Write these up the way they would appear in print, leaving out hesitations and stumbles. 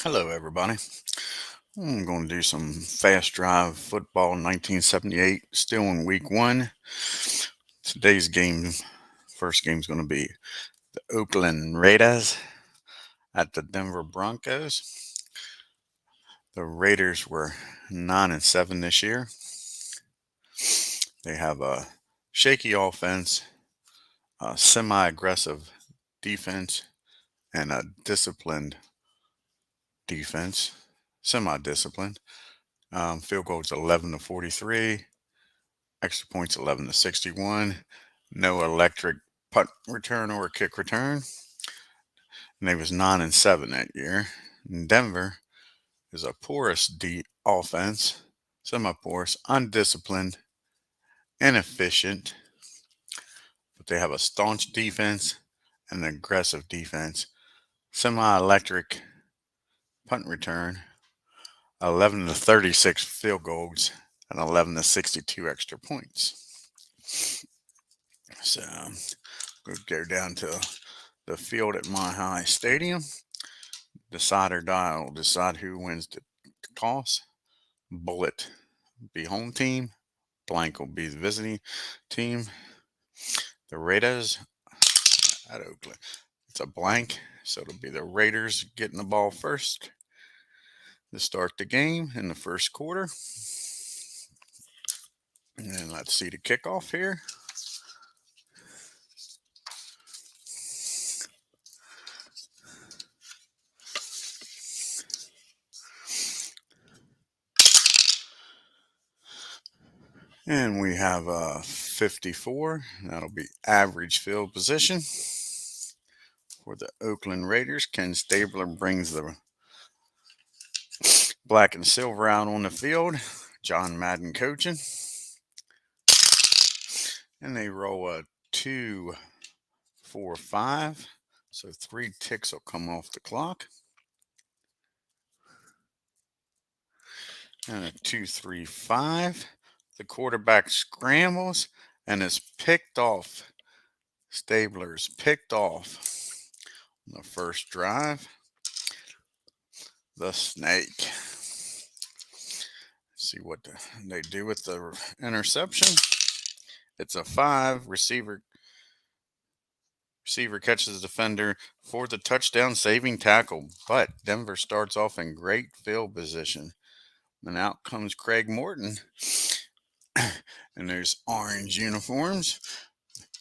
Hello, everybody. I'm going to do some fast drive football 1978, still in week one. Today's game, first game is going to be the Oakland Raiders at the Denver Broncos. The Raiders were 9-7 this year. They have a shaky offense, a semi-aggressive defense, and a disciplined defense, semi-disciplined. Field goals 11-43. Extra points 11-61. No electric punt return or kick return. And they was 9-7 that year. And Denver is a porous offense, semi-porous, undisciplined, inefficient, but they have a staunch defense and an aggressive defense. Semi-electric punt return, 11-36 field goals, and 11-62 extra points. So we'll go down to the field at Mile High Stadium. Decide or die will decide who wins the toss. Bullet be home team. Blank will be the visiting team. The Raiders at Oakland. It's a blank, so it'll be the Raiders getting the ball first to start the game in the first quarter. And let's see the kickoff here. And we have 54. That'll be average field position. For the Oakland Raiders, Ken Stabler brings the black and silver out on the field. John Madden coaching. And they roll a 2, 4, 5. So 3 ticks will come off the clock. And a 2, 3, 5. The quarterback scrambles and is picked off. Stabler's picked off on the first drive. The snake. See what they do with the interception. It's a 5. Receiver catches the defender for the touchdown saving tackle. But Denver starts off in great field position. And out comes Craig Morton. And there's orange uniforms.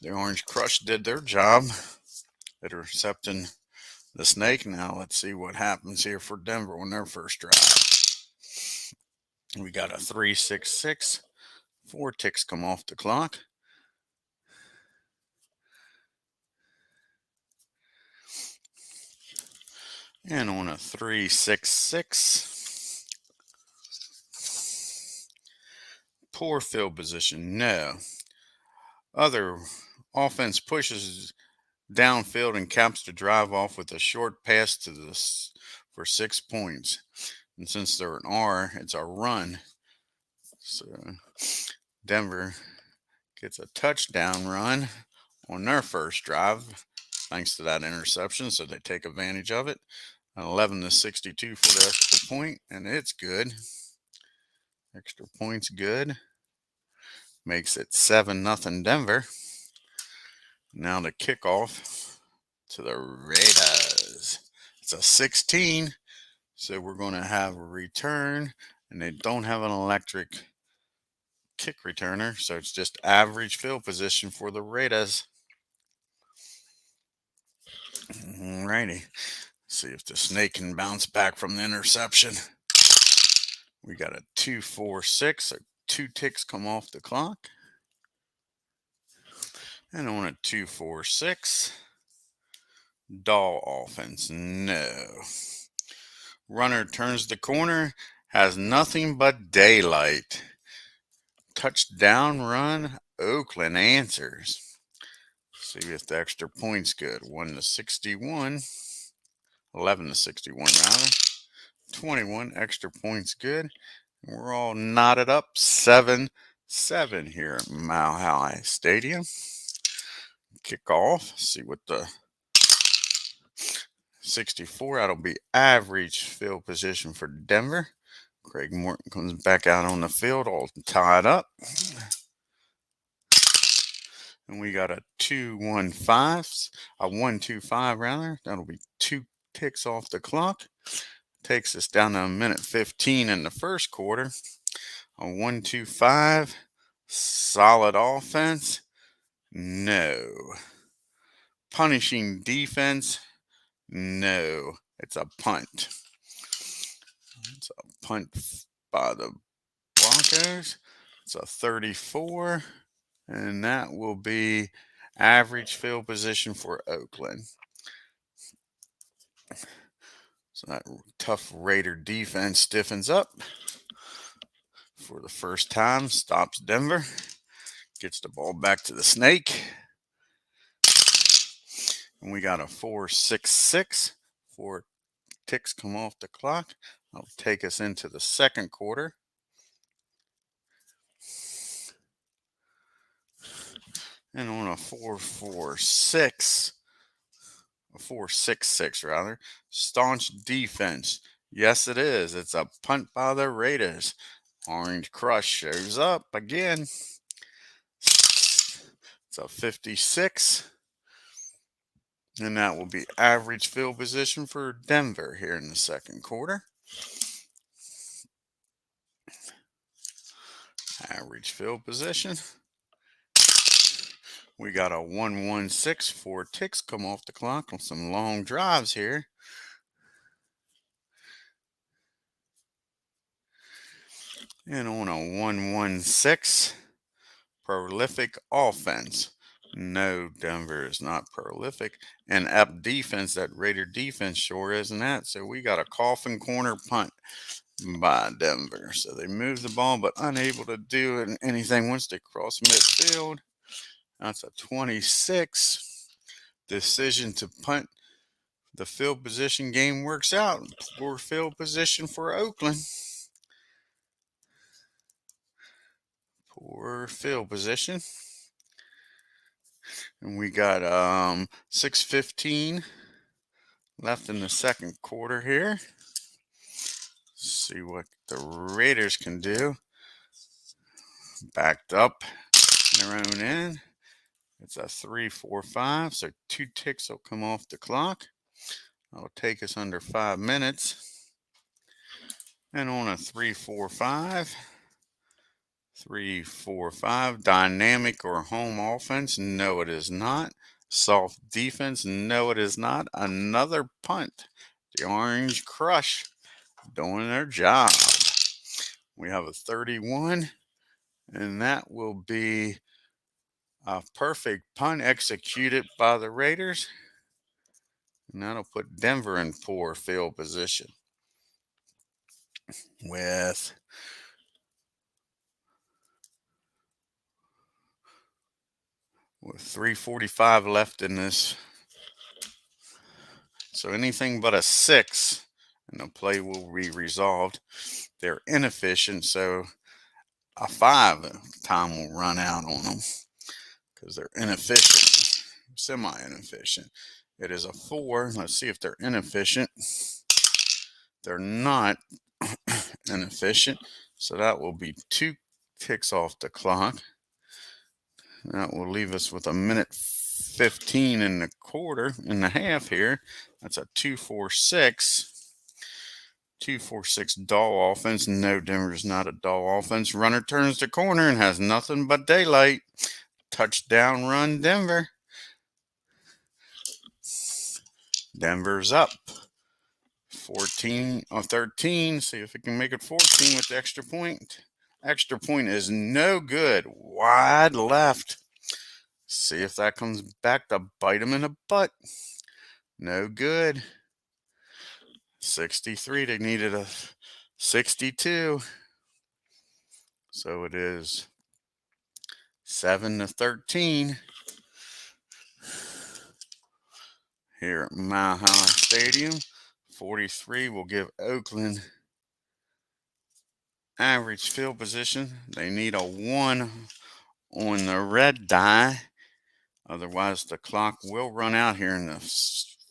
The Orange Crush did their job intercepting the snake. Now let's see what happens here for Denver on their first drive. We got a 3, 6, 6. 4 ticks come off the clock. And on a 3, 6, 6. Poor field position. No. Other offense pushes downfield and caps the drive off with a short pass to this for 6 points. And since they're an R, it's a run. So Denver gets a touchdown run on their first drive thanks to that interception. So they take advantage of it. 11-62 for the extra point, and it's good. Extra point's good. Makes it 7-0 Denver. Now the kickoff to the Raiders. It's a 16, so we're going to have a return, and they don't have an electric kick returner, so it's just average field position for the Raiders. Alrighty. See if the snake can bounce back from the interception. We got a 2, 4, 6. So 2 ticks come off the clock. And on a 2, 4, 6. Doll offense. No. Runner turns the corner. Has nothing but daylight. Touchdown run. Oakland answers. See if the extra point's good. 1-61. 11-61 rather. 21 extra points good. We're all knotted up 7-7 here at Mile High Stadium. Kick off. See 64. That'll be average field position for Denver. Craig Morton comes back out on the field all tied up. And we got a 2-1-5, a 1-2-5 rather. That'll be 2 ticks off the clock. Takes us down to a minute 15 in the first quarter. A 1-2-5. Solid offense. No. Punishing defense. No. It's a punt. It's a punt by the Broncos. It's a 34. And that will be average field position for Oakland. So that tough Raider defense stiffens up for the first time, stops Denver, gets the ball back to the Snake. And we got a 4-6-6. 4 ticks come off the clock. That'll take us into the second quarter. And on a 4-4-6, a 4-6-6 rather, staunch defense. Yes, it is. It's a punt by the Raiders. Orange Crush shows up again. It's a 56. And that will be average field position for Denver here in the second quarter. Average field position. We got a 1-1-6. 4 ticks come off the clock on some long drives here. And on a 1-1-6, prolific offense. No, Denver is not prolific. And up defense, that Raider defense sure isn't that. So we got a coffin corner punt by Denver. So they move the ball, but unable to do anything once they cross midfield. That's a 26. Decision to punt. The field position game works out. Poor field position for Oakland. Poor field position. And we got 6:15 left in the second quarter here. See what the Raiders can do. Backed up in their own end. It's a 3-4-5, so 2 ticks will come off the clock. That'll take us under 5 minutes. And on a 3-4-5, 3-4-5, dynamic or home offense? No, it is not. Soft defense? No, it is not. Another punt. The Orange Crush doing their job. We have a 31, and that will be a perfect punt executed by the Raiders. And that'll put Denver in poor field position. With 3:45 left in this. So anything but a 6 and the play will be resolved. They're inefficient, so a 5 time will run out on them because they're inefficient, semi-inefficient. It is a 4. Let's see if they're inefficient. They're not inefficient, so that will be 2 ticks off the clock. That will leave us with a minute 15 in the quarter, in the half here. That's a 2-4-6. 2-4-6 dull offense. No, Denver's not a dull offense. Runner turns the corner and has nothing but daylight. Touchdown run, Denver. Denver's up 14 or 13. See if it can make it 14 with the extra point. Extra point is no good. Wide left. See if that comes back to bite him in the butt. No good. 63. They needed a 62. So it is 7-13 here at Mile High Stadium. 43 will give Oakland average field position. They need a 1 on the red die. Otherwise, the clock will run out here in the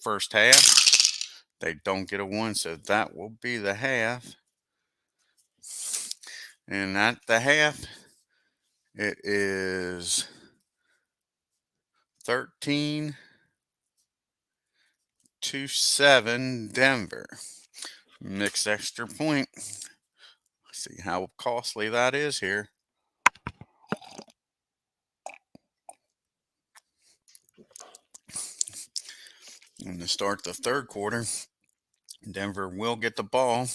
first half. They don't get a 1, so that will be the half. And at the half, it is 13-7 Denver. Mixed extra point. See how costly that is here. And to start the third quarter, Denver will get the ball.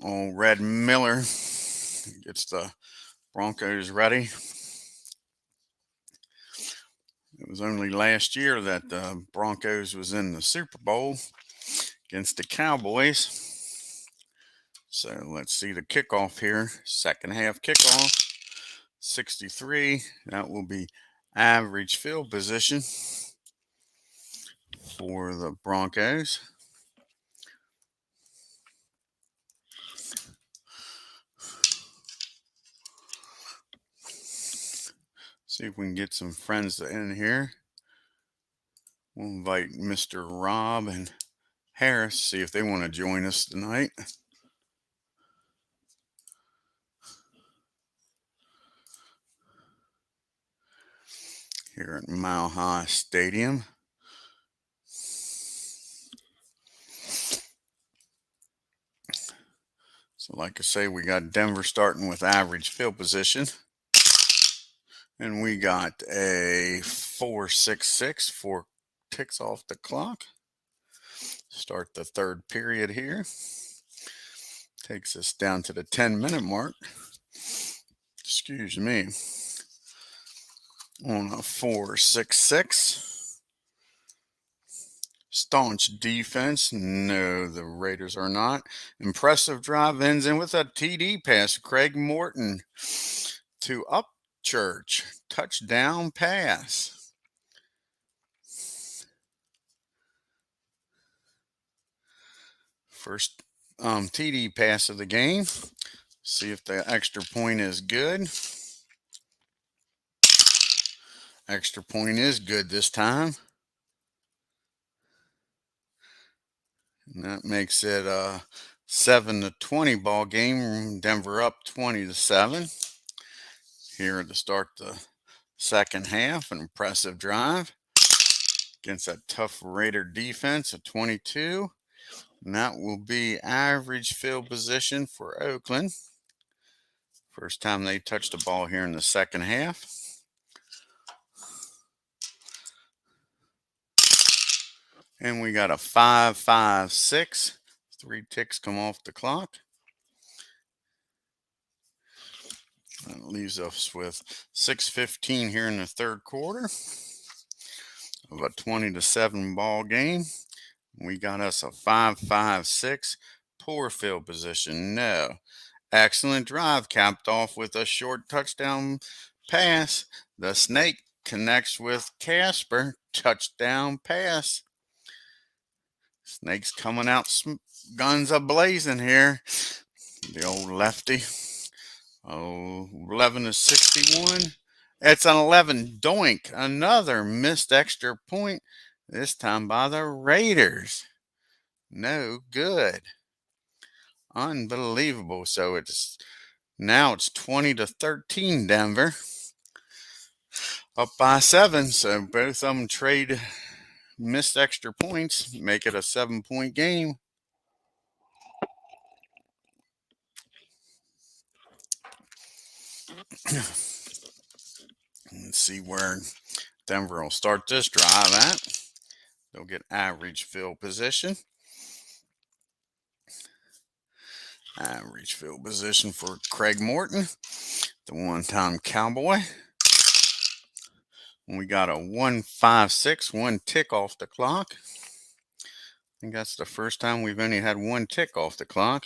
Old Red Miller gets the Broncos ready. It was only last year that the Broncos was in the Super Bowl against the Cowboys. So let's see the kickoff here. Second half kickoff. 63. That will be average field position for the Broncos. See if we can get some friends in here. We'll invite Mr. Rob and Harris, see if they want to join us tonight. Here at Mile High Stadium. So like I say, we got Denver starting with average field position. And we got a 4.66, 4 ticks off the clock. Start the third period here. Takes us down to the 10-minute mark. Excuse me. On a 4.66. Staunch defense. No, the Raiders are not. Impressive drive ends in with a TD pass. Craig Morton to Upchurch. Touchdown pass. First TD pass of the game. See if the extra point is good. Extra point is good this time. And that makes it a 7-20 ball game. Denver up 20-7. Here to start the second half. An impressive drive against a tough Raider defense at 22. And that will be average field position for Oakland. First time they touched the ball here in the second half. And we got a 5.56. 3 ticks come off the clock. That leaves us with 6:15 here in the third quarter of a 20-7 ball game. We got us a 5.56. Poor field position. No. Excellent drive capped off with a short touchdown pass. The Snake connects with Casper. Touchdown pass. Snake's coming out guns a-blazing here. The old lefty. 11-61. It's an 11. Doink. Another missed extra point. This time by the Raiders. No good. Unbelievable. So now it's 20-13 Denver. Up by 7. So both of them trade missed extra points. Make it a 7-point game. Let's see where Denver will start this drive at. They'll get average field position. Average field position for Craig Morton, the one-time Cowboy. We got a 1.56, 1 tick off the clock. I think that's the first time we've only had 1 tick off the clock.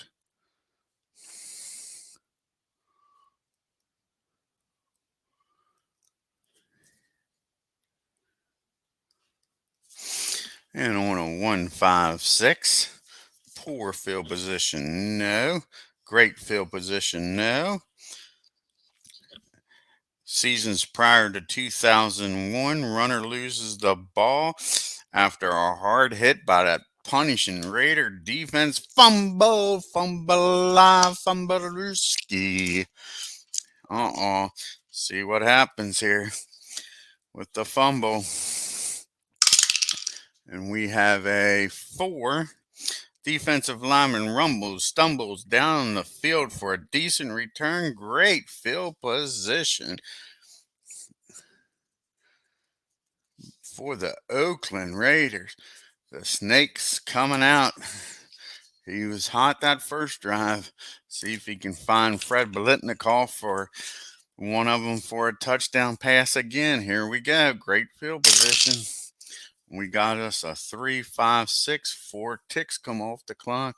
And on a 1.56, poor field position, no. Great field position, no. Seasons prior to 2001, runner loses the ball after a hard hit by that punishing Raider defense. Fumbleski. See what happens here with the fumble. And we have a 4. Defensive lineman stumbles down the field for a decent return. Great field position for the Oakland Raiders. The Snake's coming out. He was hot that first drive. See if he can find Fred Biletnikoff for one of them for a touchdown pass again. Here we go. Great field position. We got us a 3, 5, 6. 4 ticks come off the clock.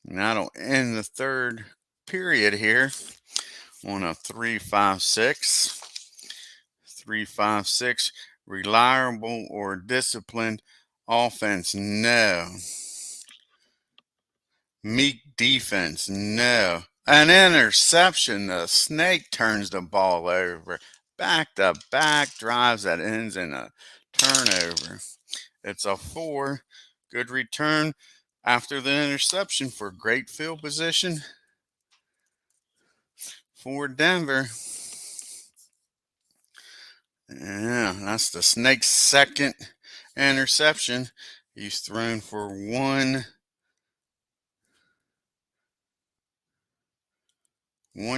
And that'll end the third period here on a 3, 5, 6. 3, 5, 6. Reliable or disciplined offense? No. Meek defense? No. An interception. The Snake turns the ball over. Back-to-back drives that ends in a turnover. It's a 4. Good return after the interception for great field position for Denver. Yeah, that's the Snake's second interception. He's thrown for one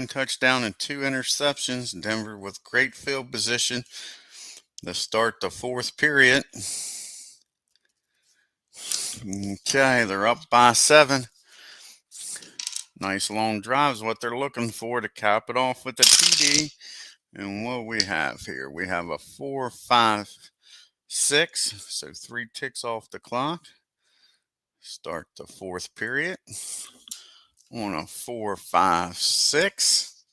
touchdown and 2 interceptions. Denver with great field position to start the fourth period. Okay, they're up by 7. Nice long drive is what they're looking for to cap it off with the TD. And what we have here, we have a 4, 5, 6. So 3 ticks off the clock. Start the fourth period on a 4, 5, 6.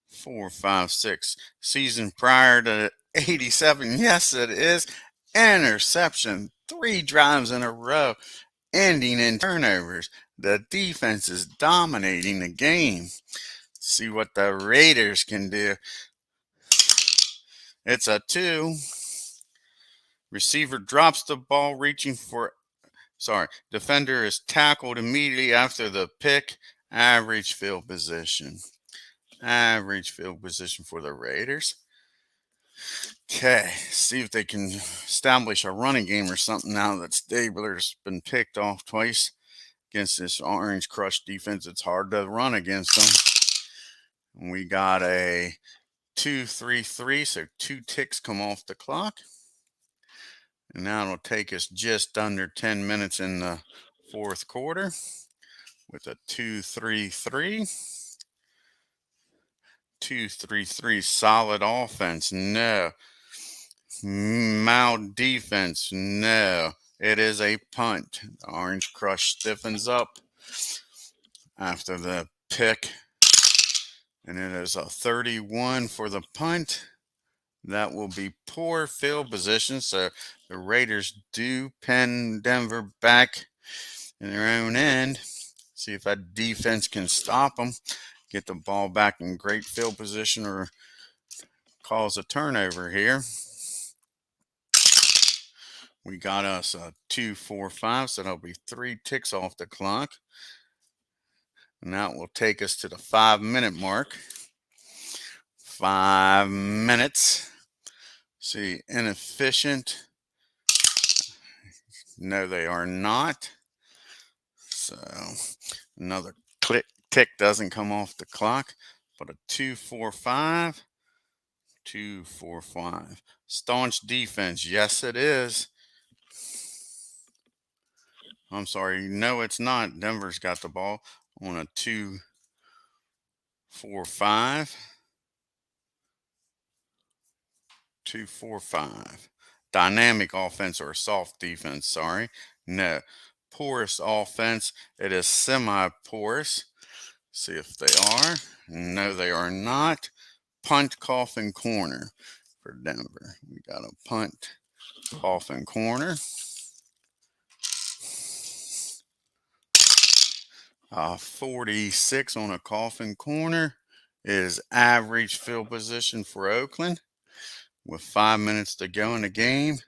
4, 5, 6. Season prior to 87. Yes, it is. Interception. 3 drives in a row, ending in turnovers. The defense is dominating the game. See what the Raiders can do. It's a 2. Receiver drops the ball, defender is tackled immediately after the pick. Average field position. Average field position for the Raiders. Okay, see if they can establish a running game or something now that Stabler's been picked off twice against this Orange Crush defense. It's hard to run against them. We got a 2, 3, 3, so 2 ticks come off the clock. And now it'll take us just under 10 minutes in the fourth quarter with a 2, 3, 3. 2, 3, 3. Solid offense? No. Mild defense? No. It is a punt. The Orange Crush stiffens up after the pick. And it is a 31 for the punt. That will be poor field position. So the Raiders do pin Denver back in their own end. See if that defense can stop them. Get the ball back in great field position or cause a turnover here. We got us a 2, 4, 5. So that'll be 3 ticks off the clock. And that will take us to the 5-minute mark. 5 minutes. See, inefficient. No, they are not. So another tick doesn't come off the clock, but a 2, 4, 5. 2, 4, 5. Staunch defense. Yes, it is. I'm sorry. No, it's not. Denver's got the ball on a 2, 4, 5. 2, 4, 5. Dynamic offense or soft defense, sorry. No. Porous offense. It is semi-porous. See if they are. No, they are not. Punt, coffin, corner for Denver. We got a punt, coffin, corner. 46 on a coffin corner is average field position for Oakland. with 5 minutes to go in the game,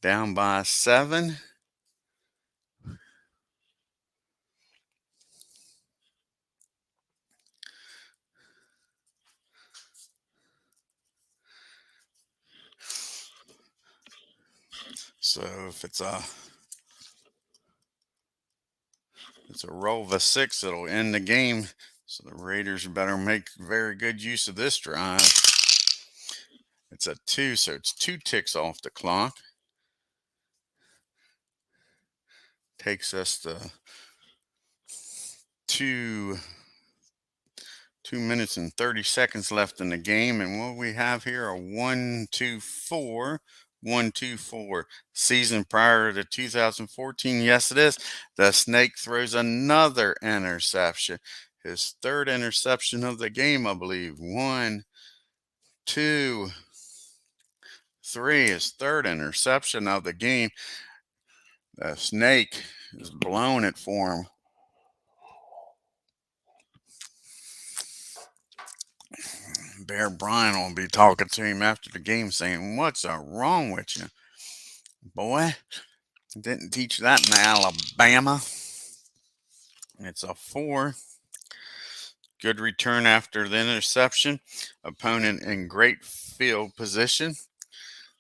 down by 7. So if it's a roll of a 6, it'll end the game. So the Raiders better make very good use of this drive. It's a 2, so it's 2 ticks off the clock. Takes us to 2 minutes and 30 seconds left in the game. And what we have here are 1-2-4. 1-2-4. Season prior to 2014. Yes, it is. The Snake throws another interception. His third interception of the game, I believe. 1, 2, 3. His third interception of the game. The Snake is blowing it for him. Bear Bryant will be talking to him after the game saying, "What's wrong with you? Boy, didn't teach that in Alabama." It's a 4. Good return after the interception. Opponent in great field position.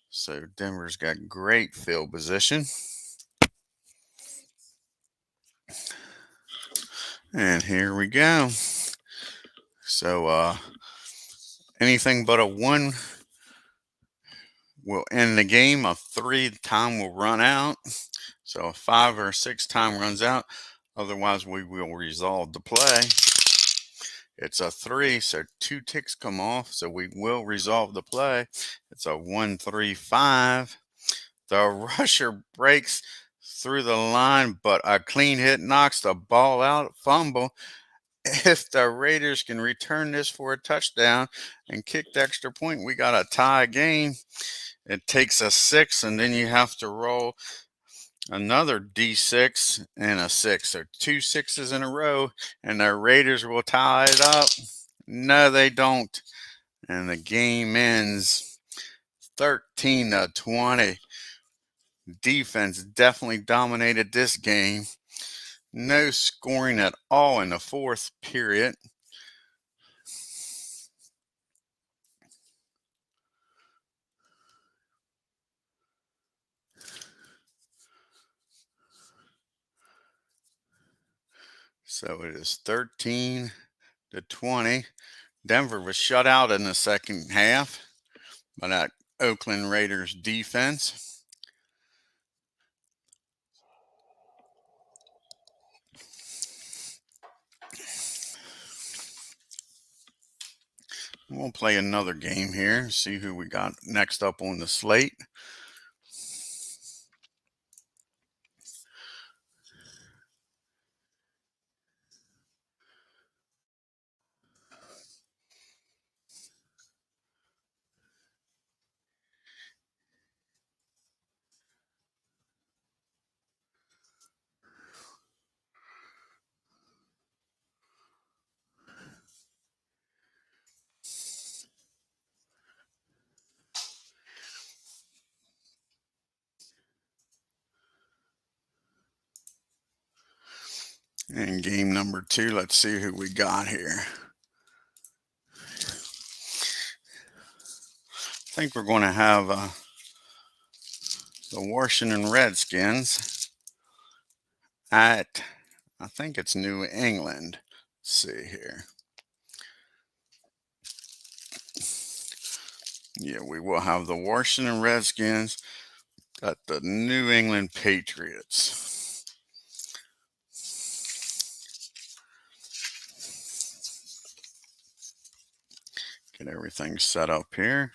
So Denver's got great field position. And here we go. So anything but a 1 will end the game. A 3 time will run out. So a 5 or 6 time runs out. Otherwise, we will resolve the play. It's a 3, so 2 ticks come off. So we will resolve the play. It's a 1-3-5. The rusher breaks through the line, but a clean hit knocks the ball out. Fumble. If the Raiders can return this for a touchdown and kick the extra point, we got a tie game. It takes a 6, and then you have to roll another D6 and a 6. So 2 6s in a row, and the Raiders will tie it up. No, they don't. And the game ends 13-20. Defense definitely dominated this game. No scoring at all in the fourth period. So it is 13-20. Denver was shut out in the second half by that Oakland Raiders defense. We'll play another game here, see who we got next up on the slate. And game number 2, let's see who we got here. I think we're going to have the Washington Redskins at, I think it's New England. Let's see here. Yeah, we will have the Washington Redskins at the New England Patriots. Get everything set up here.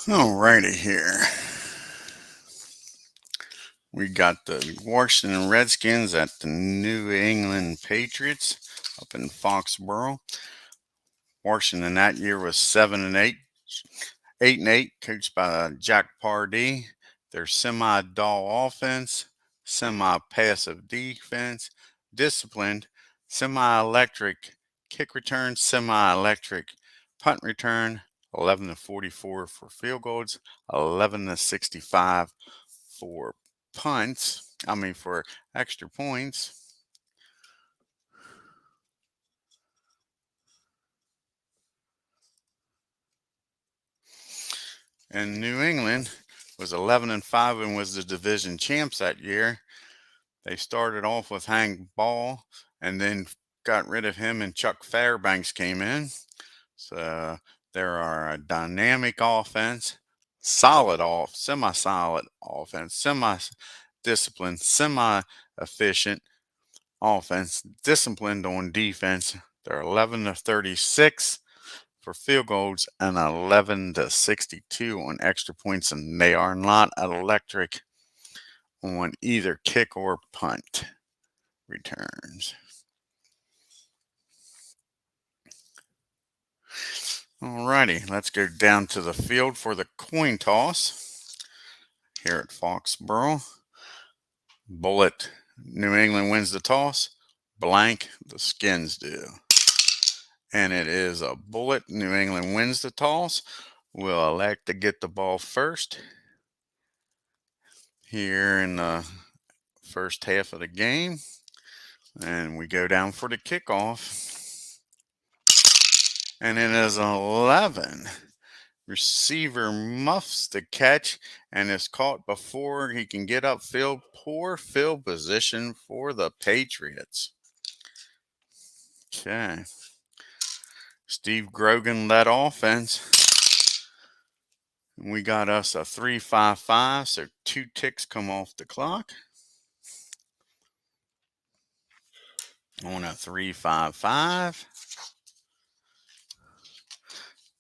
Alrighty here. We got the Washington Redskins at the New England Patriots up in Foxborough. Washington that year was 7-8, 8-8, coached by Jack Pardee. Their semi-dull offense, semi-passive defense, disciplined, semi-electric kick return, semi-electric punt return, 11-44 for field goals, 11-65 for for extra points. And New England was 11-5 and was the division champs that year. They started off with Hank Ball and then got rid of him, and Chuck Fairbanks came in. So there are a dynamic offense, semi-solid offense, semi-disciplined, semi-efficient offense, disciplined on defense. They're 11-36 for field goals and 11-62 on extra points, and they are not electric on either kick or punt returns. Alrighty, let's go down to the field for the coin toss here at Foxborough. Bullet, New England wins the toss. Blank, the Skins do. And it is a bullet. New England wins the toss. We'll elect to get the ball first here in the first half of the game. And we go down for the kickoff. And it is 11. Receiver muffs the catch and is caught before he can get upfield. Poor field position for the Patriots. Okay. Steve Grogan led offense. We got us a 3-5-5, so 2 ticks come off the clock. On a 3-5-5.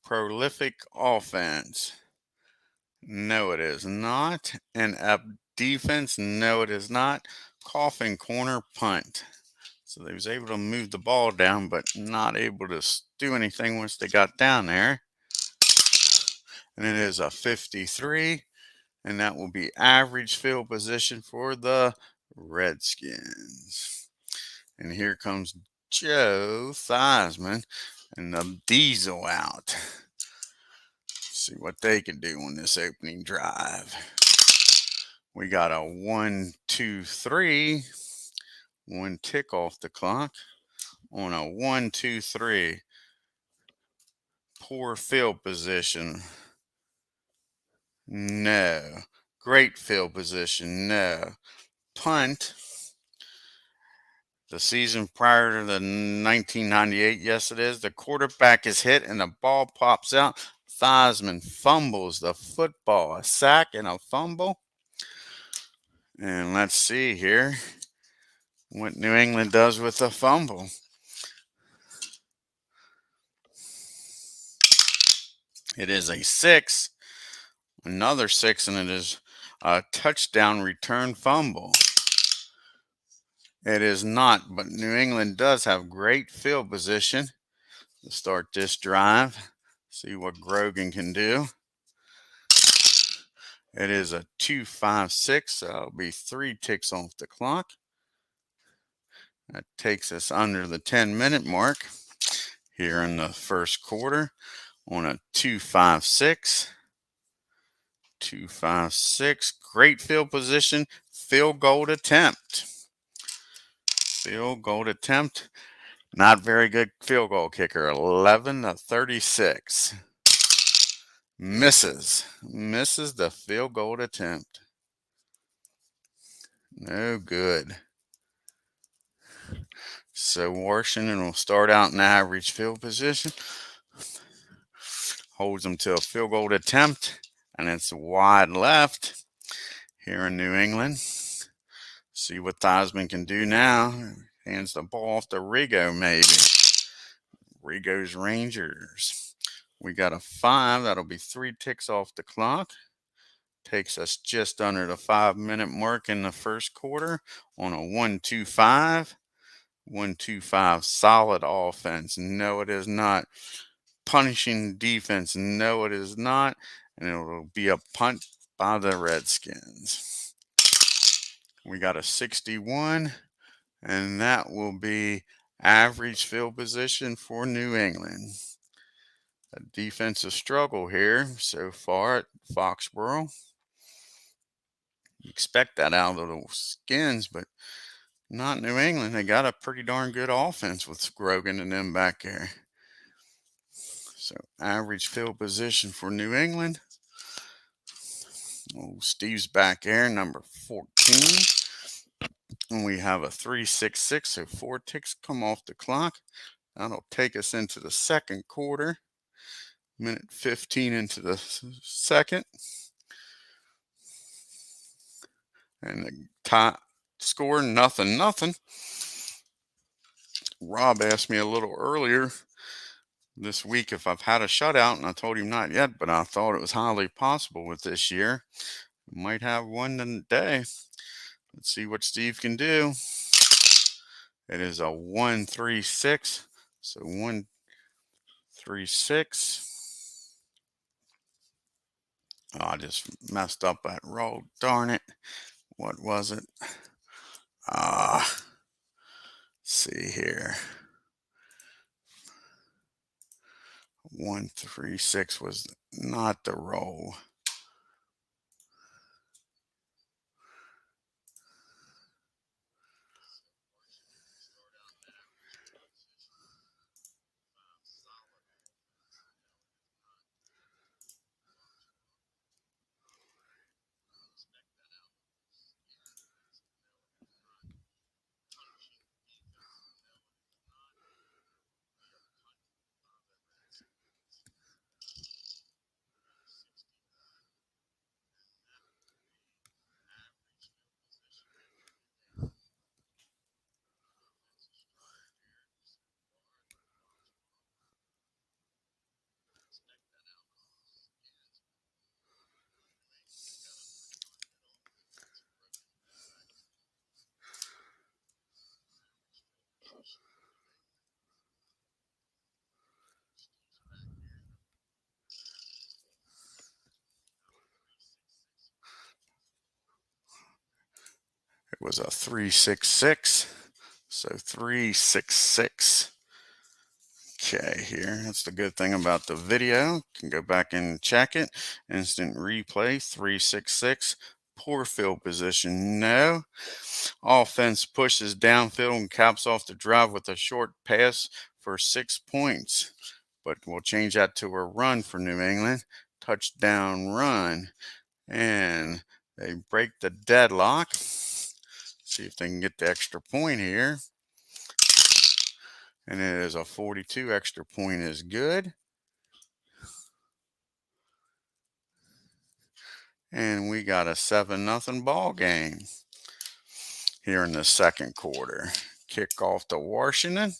Prolific offense. No, it is not. And up defense. No, it is not. Coffin corner punt. So they was able to move the ball down, but not able to do anything once they got down there. And it is a 53, and that will be average field position for the Redskins. And here comes Joe Theismann and the Diesel out. See what they can do on this opening drive. We got a 1-2-3. 1 tick off the clock on a 1-2-3. Poor field position. No. Great field position. No. Punt. The season prior to the 1998, yes it is, the quarterback is hit and the ball pops out. Theismann fumbles the football. A sack and a fumble. And let's see here what New England does with the fumble. It is a 6. Another 6, and it is a touchdown return fumble. It is not, but New England does have great field position to start this drive. See what Grogan can do. It is a 2-5-6, so that'll be 3 ticks off the clock. That takes us under the 10-minute mark here in the first quarter on a 2-5-6. 2-5-6. Great field position. Field goal attempt. Field goal attempt. Not very good field goal kicker. 11-36. Misses the field goal attempt. No good. So Washington will start out in average field position. Holds them to a field goal attempt. And it's wide left here in New England. See what Theismann can do now. Hands the ball off to Rigo maybe. Rigo's Rangers. We got a 5. That'll be 3 ticks off the clock. Takes us just under the 5-minute mark in the first quarter on a 1-2-5. 1-2-5, solid offense. No, it is not. Punishing defense. No, it is not. And it will be a punt by the Redskins. We got a 61, and that will be average field position for New England. A defensive struggle here so far at Foxborough. You expect that out of the Skins, but not New England. They got a pretty darn good offense with Grogan and them back there. So average field position for New England. Oh, Steve's back there, number 14. And we have a 3-6-6, so 4 ticks come off the clock. That'll take us into the second quarter. Minute 15 into the second. And the tie score, nothing. Rob asked me a little earlier this week if I've had a shutout, and I told him not yet, but I thought it was highly possible with this year. Might have one today. Let's see what Steve can do. It is a 1-3-6. So 1-3-6. Oh, I just messed up that roll. Darn it. What was it? See here. 1-3-6 was not the roll. It was a 3-6-6. So 3-6-6. Okay, here. That's the good thing about the video. You can go back and check it. Instant replay, 3-6-6. Poor field position, no. Offense pushes downfield and caps off the drive with a short pass for 6 points. But we'll change that to a run for New England. Touchdown run. And they break the deadlock. See if they can get the extra point here. And it is a 42. Extra point is good. And we got a 7-0 ball game here in the second quarter. Kickoff to Washington.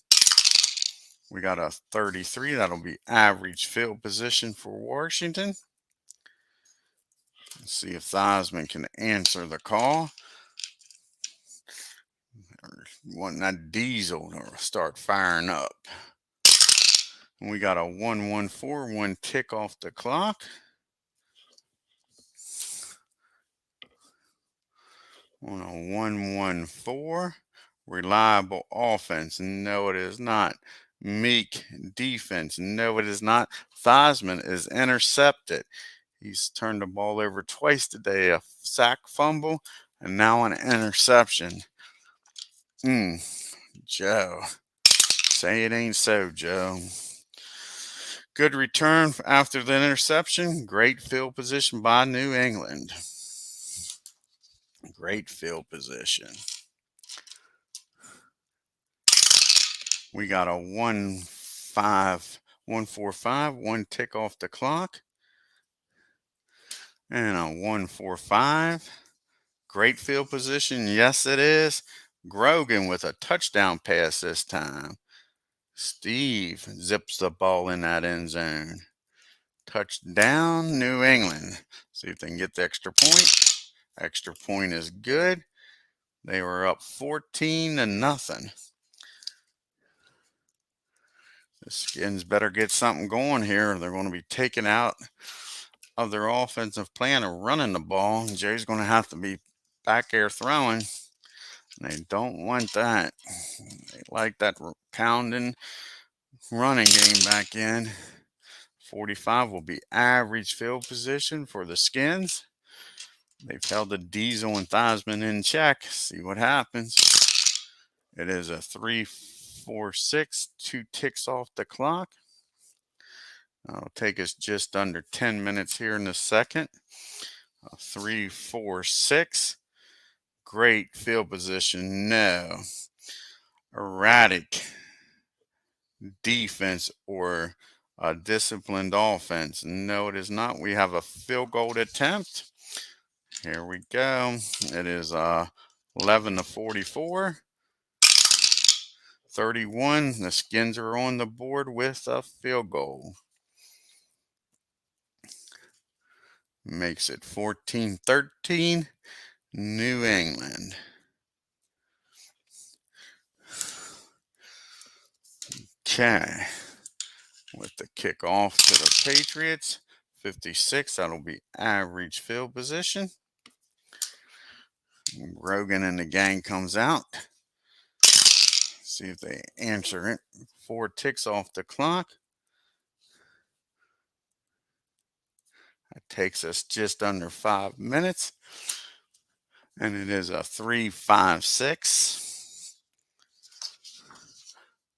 We got a 33. That'll be average field position for Washington. Let's see if Theismann can answer the call. Wanting that diesel to start firing up. And we got a 1-1-4, 1 tick off the clock. On a 1-1-4. Reliable offense. No, it is not. Meek defense. No, it is not. Theismann is intercepted. He's turned the ball over twice today. A sack, fumble, and now an interception. Joe. Say it ain't so, Joe. Good return after the interception. Great field position by New England. Great field position. We got a 1-4-5, 1 tick off the clock. And a 1-4-5. Great field position. Yes, it is. Grogan with a touchdown pass this time. Steve zips the ball in that end zone. Touchdown, New England. See if they can get the extra point. Extra point is good. They were up 14-0. The Skins better get something going here. They're going to be taken out of their offensive plan of running the ball. Jay's going to have to be back there throwing. They don't want that. They like that pounding running game back in. 45 will be average field position for the Skins. They've held the Diesel and Theismann in check. See what happens. It is a 3-4-6, 2 ticks off the clock. It'll take us just under 10 minutes here in the second. 3-4-6. Great field position. No. Erratic defense or a disciplined offense. No, it is not. We have a field goal attempt. Here we go. It is 11-44. 31. The Skins are on the board with a field goal. Makes it 14-13. New England. Okay. With the kickoff to the Patriots. 56. That'll be average field position. Rogan and the gang comes out. See if they answer it. 4 ticks off the clock. That takes us just under 5 minutes. And it is a 3-5-6.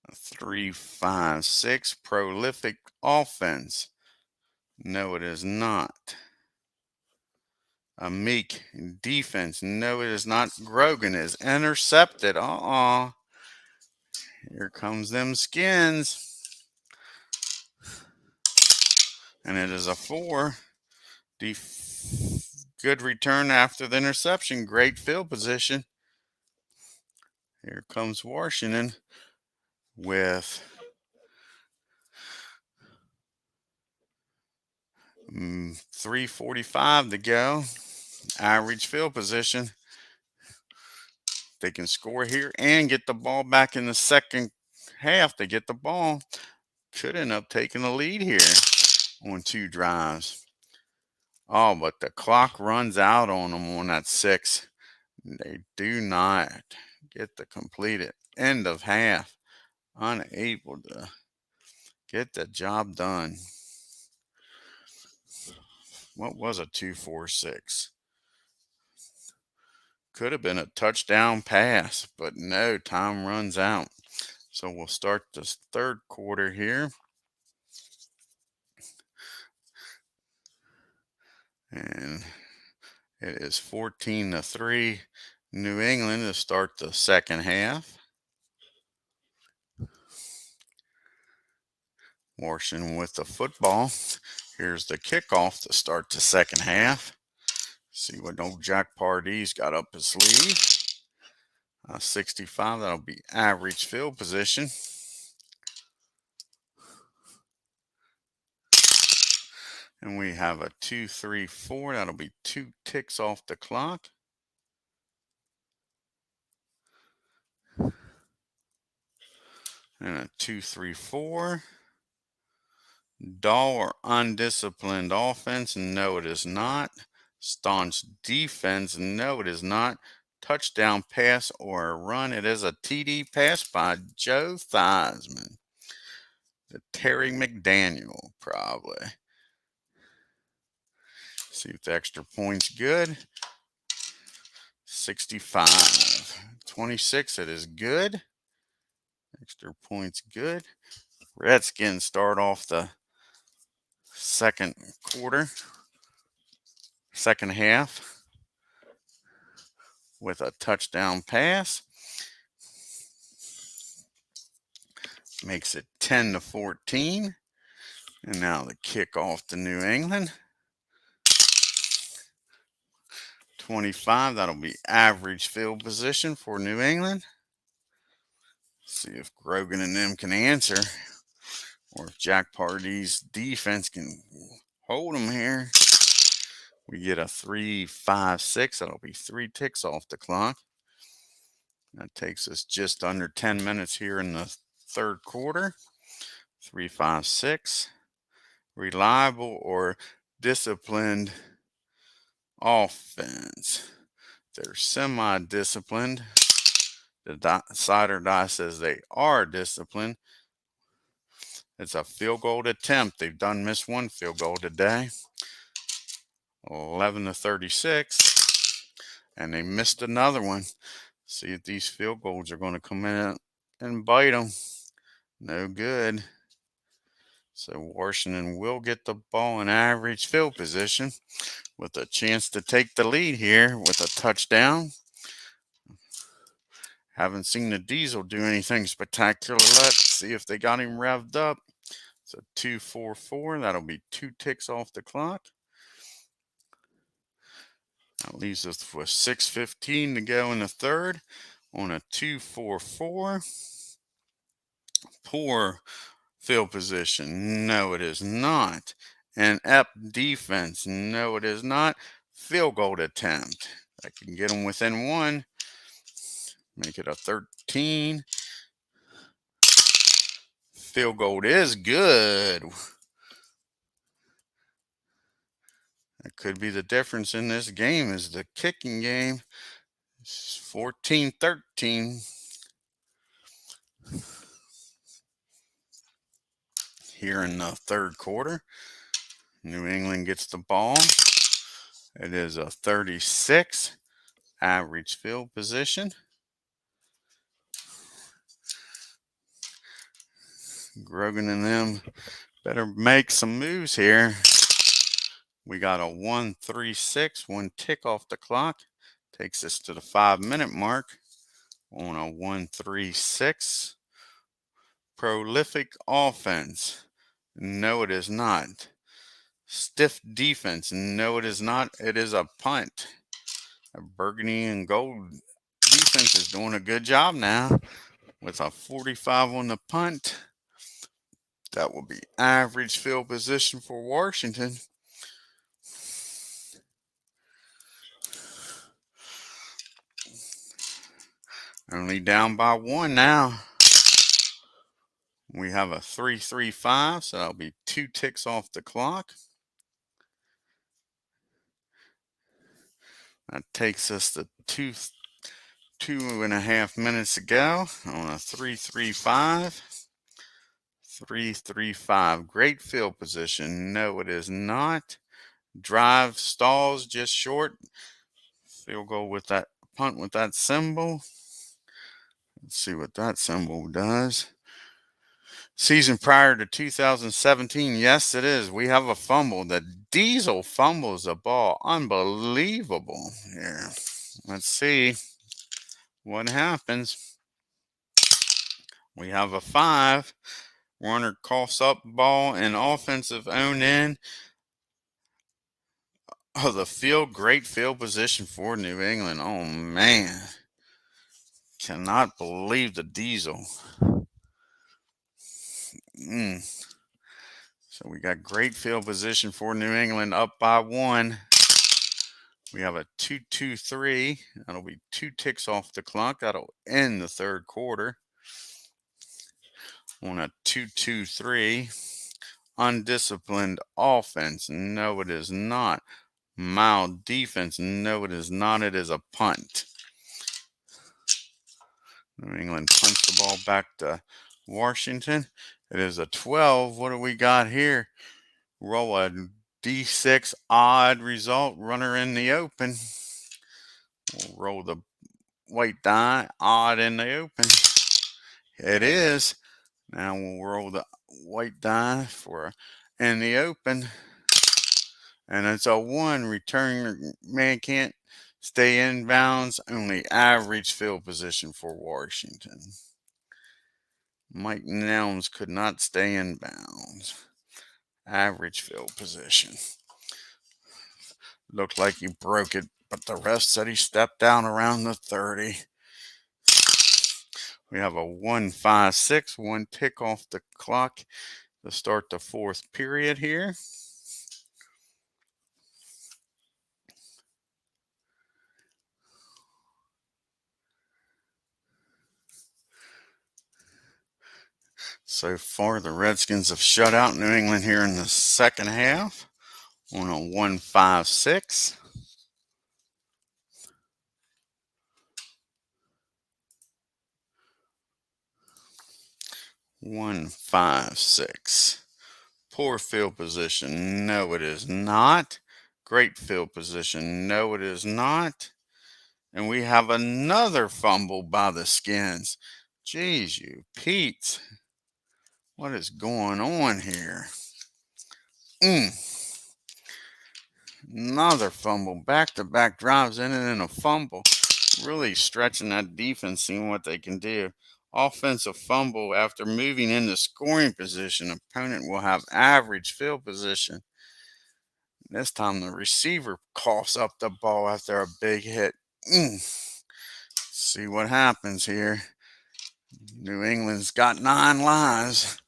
A 3-5-6 prolific offense. No, it is not. A meek defense. No, it is not. Grogan is intercepted. Here comes them Skins. And it is a 4. Good return after the interception. Great field position. Here comes Washington with .345 to go. Average field position. They can score here and get the ball back in the second half. They get the ball. Could end up taking the lead here on 2 drives. Oh, but the clock runs out on them on that 6. They do not get the completed end of half. Unable to get the job done. What was a 2-4-6? Could have been a touchdown pass, but no, time runs out. So we'll start this third quarter here. And it is 14-3. New England to start the second half. Washington with the football. Here's the kickoff to start the second half. See what old Jack Pardee's got up his sleeve. 65, that'll be average field position. And we have a 2-3-4. That'll be 2 ticks off the clock. And a 2-3-4. Dull or undisciplined offense? No, it is not. Staunch defense? No, it is not. Touchdown pass or a run? It is a TD pass by Joe Theismann. The Terry McDaniel, probably. See if the extra point's good. 65-26, it is good. Extra point's good. Redskins start off the second half with a touchdown pass. Makes it 10-14. And now the kickoff to New England. 25, that'll be average field position for New England. See if Grogan and them can answer, or if Jack Pardee's defense can hold them here. We get a 3-5-6. That'll be 3 ticks off the clock. That takes us just under 10 minutes here in the third quarter. 3-5-6. Reliable or disciplined offense. They're semi-disciplined. The side or die says they are disciplined. It's a field goal attempt. They've done missed one field goal today. 11-36. And they missed another one. See if these field goals are going to come in and bite them. No good. So Washington will get the ball in average field position with a chance to take the lead here with a touchdown. Haven't seen the Diesel do anything spectacular. Let's see if they got him revved up. So 2-4-4. That'll be 2 ticks off the clock. That leaves us with 6:15 to go in the third on a 2-4-4. Poor field position. No, it is not. And up defense. No, it is not. Field goal attempt. I can get them within one. Make it a 13. Field goal is good. That could be the difference in this game is the kicking game. It's 14-13. Here in the third quarter. New England gets the ball. It is a 36 average field position. Grogan and them better make some moves here. We got a 1-3-6, 1 tick off the clock. Takes us to the 5-minute mark on a 1-3-6. Prolific offense. No, it is not. Stiff defense. No, it is not. It is a punt. A burgundy and gold defense is doing a good job now with a 45 on the punt. That will be average field position for Washington. Only down by 1 now. We have a 3-3-5, so that'll be 2 ticks off the clock. That takes us to 2.5 minutes to go on a 3-3-5. 3-3-5. Great field position. No, it is not. Drive stalls just short. Field goal with that punt with that symbol. Let's see what that symbol does. Season prior to 2017, yes, it is. We have a fumble. The Diesel fumbles the ball. Unbelievable here. Let's see what happens. We have a 5. Runner coughs up ball and offensive own end of the field. Great field position for New England. Oh, man. Cannot believe the Diesel. So we got great field position for New England, up by 1. We have a 2-2-3. That'll be 2 ticks off the clock. That'll end the third quarter on a 2-2-3. Undisciplined offense. No, it is not. Mild defense. No, it is not. It is a punt. New England punts the ball back to Washington. It is a 12. What do we got here? Roll a D6 odd result. Runner in the open. We'll roll the white die. Odd in the open. It is. Now we'll roll the white die for in the open. And it's a 1. Return man can't stay in bounds. Only average field position for Washington. Mike Nelms could not stay in bounds. Average field position. Looked like he broke it, but the ref said he stepped down around the 30. We have a 1-5-6, 1 tick off the clock to start the fourth period here. So far, the Redskins have shut out New England here in the second half on a 1-5-6. One, 5, 6. Poor field position. No, it is not. Great field position. No, it is not. And we have another fumble by the Skins. Jeez, you Pete. What is going on here? Another fumble. Back-to-back drives in and a fumble. Really stretching that defense, seeing what they can do. Offensive fumble after moving into scoring position. Opponent will have average field position. This time the receiver coughs up the ball after a big hit. See what happens here. New England's got 9 lives.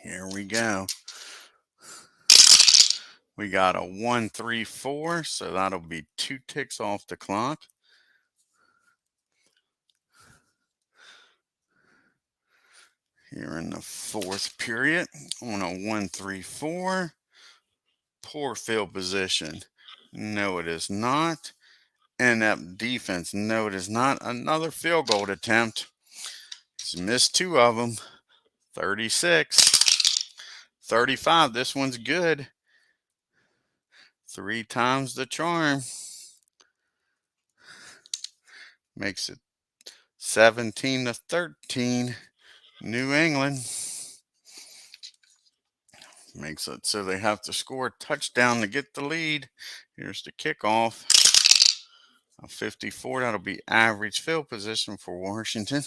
Here we go. We got a 1-3-4, so that'll be 2 ticks off the clock. Here in the fourth period on a 1-3-4. Poor field position. No, it is not. Inept defense. No, it is not. Another field goal attempt. He's missed 2 of them. 36. 35. This one's good. 3 times the charm. Makes it 17-13. New England. Makes it so they have to score a touchdown to get the lead. Here's the kickoff. A 54. That'll be average field position for Washington.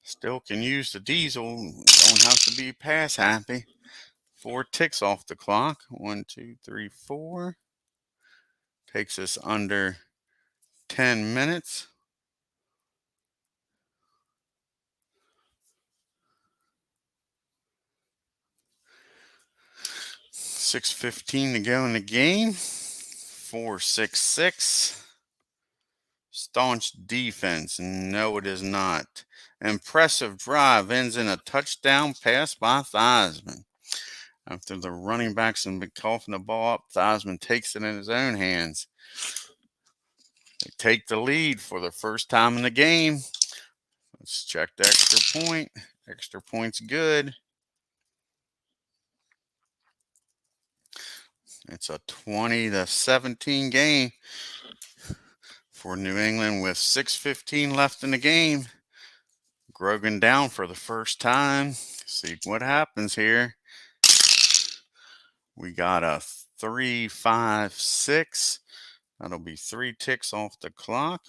Still can use the diesel. Don't have to be pass happy. 4 ticks off the clock. 1, 2, 3, 4. Takes us under 10 minutes. $6:15 to go in the game. 4-6-6. Staunch defense. No, it is not. Impressive drive ends in a touchdown pass by Theismann. After the running backs have been coughing the ball up, Theismann takes it in his own hands. They take the lead for the first time in the game. Let's check the extra point. Extra point's good. It's a 20-17 game for New England with 6:15 left in the game. Grogan down for the first time. See what happens here. We got a 3-5-6. That'll be 3 ticks off the clock.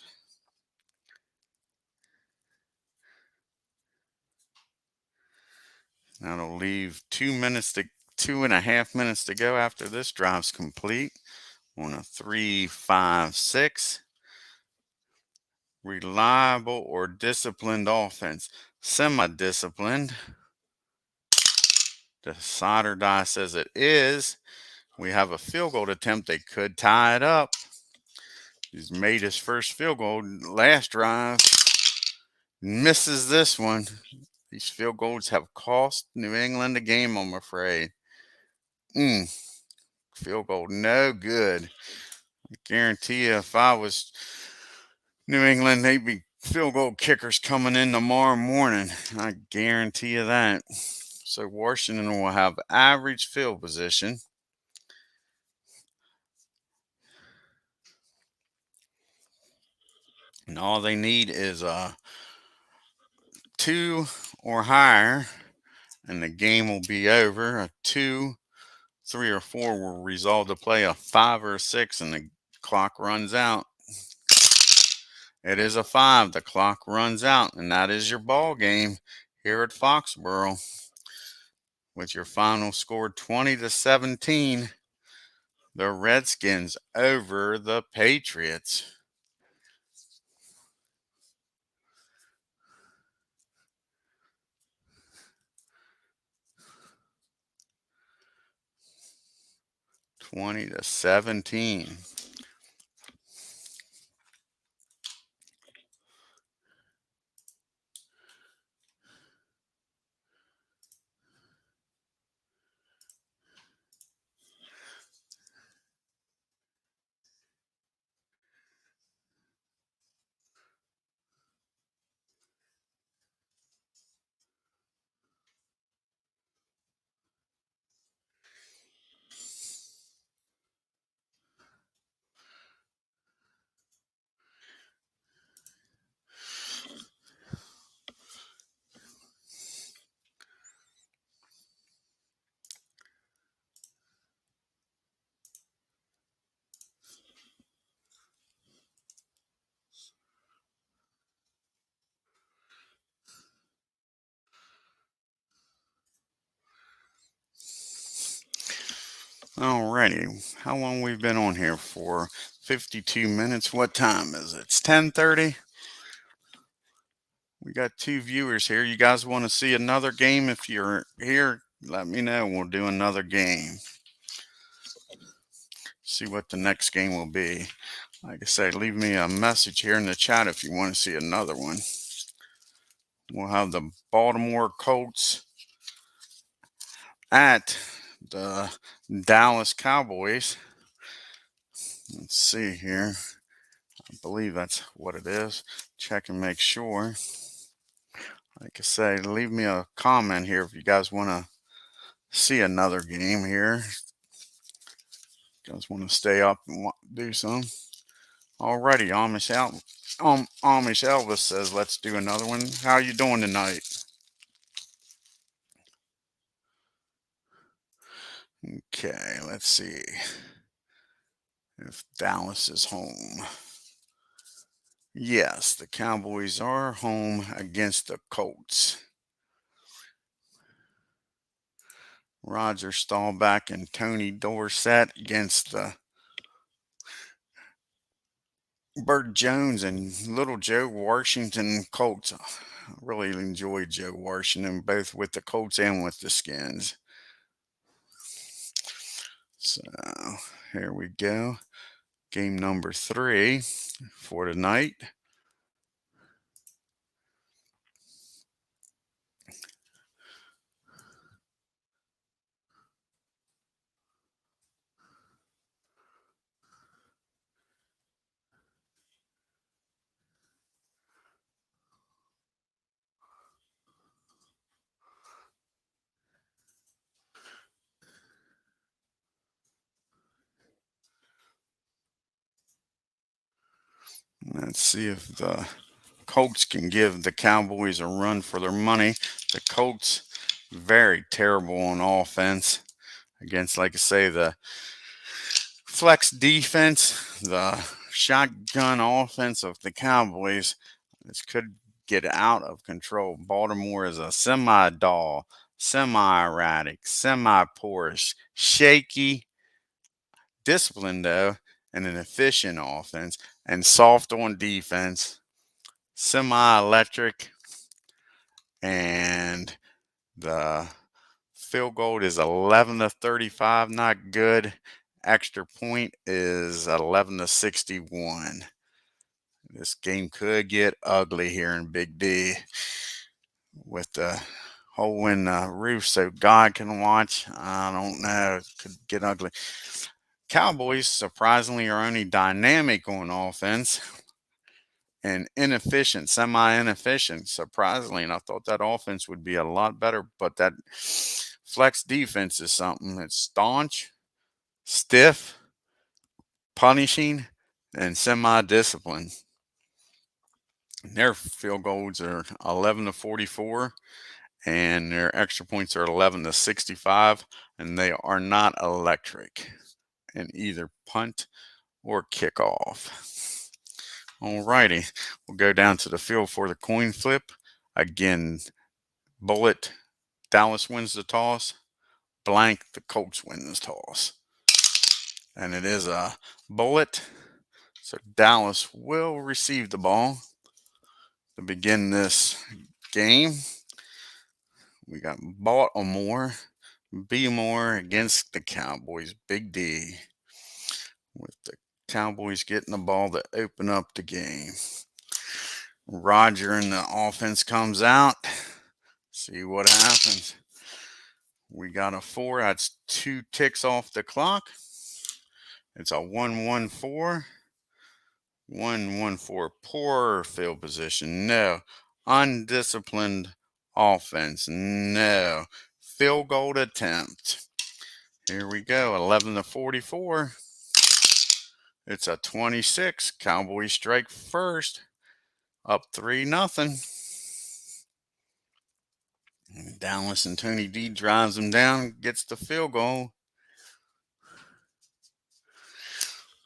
That'll leave 2.5 minutes to go after this drive's complete on a 3-5-6. Reliable or disciplined offense. Semi-disciplined. The Solder Die says it is. We have a field goal attempt. They could tie it up. He's made his first field goal last drive. Misses this one. These field goals have cost New England the game, I'm afraid. Field goal, no good. I guarantee you if I was New England, they'd be field goal kickers coming in tomorrow morning. I guarantee you that. So Washington will have average field position. And all they need is 2 or higher, and the game will be over. A 2, 3, or 4 will resolve to play a 5 or a 6, and the clock runs out. It is a 5. The clock runs out, and that is your ball game here at Foxborough. With your final score 20-17, the Redskins over the Patriots. 20-17. Alrighty, how long we've been on here for? 52 minutes. What time is it? It's 10:30. We got 2 viewers here. You guys want to see another game? If you're here, let me know. We'll do another game. See what the next game will be. Like I say, leave me a message here in the chat if you want to see another one. We'll have the Baltimore Colts at the Dallas Cowboys. Let's see here. I believe that's what it is. Check and make sure. Like I say, leave me a comment here if you guys want to see another game here. You guys want to stay up and do some. Alrighty, Amish Elvis says, let's do another one. How you doing tonight? Okay, let's see if Dallas is home. Yes, the Cowboys are home against the Colts. Roger Staubach and Tony Dorsett against the Burt Jones and little Joe Washington Colts. I really enjoyed Joe Washington, both with the Colts and with the Skins. So here we go. Game number 3 for tonight. Let's see if the Colts can give the Cowboys a run for their money. The Colts, very terrible on offense against, like I say, the flex defense, the shotgun offense of the Cowboys. This could get out of control. Baltimore is a semi-dull, semi-erratic, semi-porous, shaky, disciplined though, and an efficient offense, and soft on defense, semi-electric, and the field goal is 11-35, not good. Extra point is 11-61. This game could get ugly here in Big D with the hole in the roof so God can watch. I don't know. It could get ugly. Cowboys, surprisingly, are only dynamic on offense and inefficient, semi-inefficient, surprisingly. And I thought that offense would be a lot better, but that flex defense is something that's staunch, stiff, punishing, and semi-disciplined. Their field goals are 11-44, and their extra points are 11-65, and they are not electric in either punt or kickoff. Alrighty, we'll go down to the field for the coin flip. Again, bullet, Dallas wins the toss. Blank, the Colts win the toss. And it is a bullet. So Dallas will receive the ball to begin this game. We got Baltimore BALTIMORE against the Cowboys. Big D. With the Cowboys getting the ball to open up the game. Roger and the offense comes out. See what happens. We got a 4. That's 2 ticks off the clock. It's a 1-1-4. 1-1-4. Poor field position. No. Undisciplined offense. No. Field goal attempt. Here we go. 11-44. It's a 26. Cowboys strike first. Up 3-0. Dallas and Tony D drives them down, gets the field goal.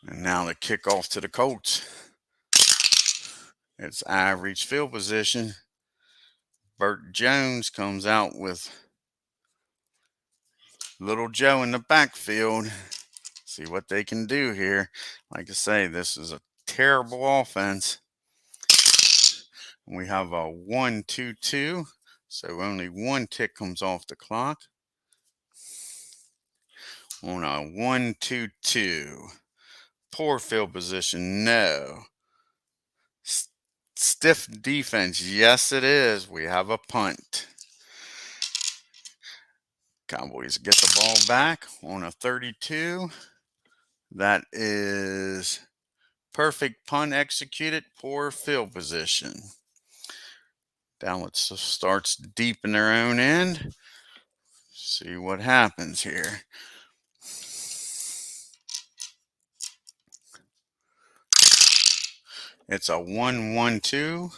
And now the kickoff to the Colts. It's average field position. Burt Jones comes out with Little Joe in the backfield. See what they can do here. Like I say, this is a terrible offense. We have a 1-2-2. So only 1 tick comes off the clock. On a 1-2-2. Poor field position. No. Stiff defense. Yes, it is. We have a punt. Cowboys get the ball back on a 32. That is perfect punt executed. Poor field position. Dallas starts deep in their own end. See what happens here. It's a 1-1-2.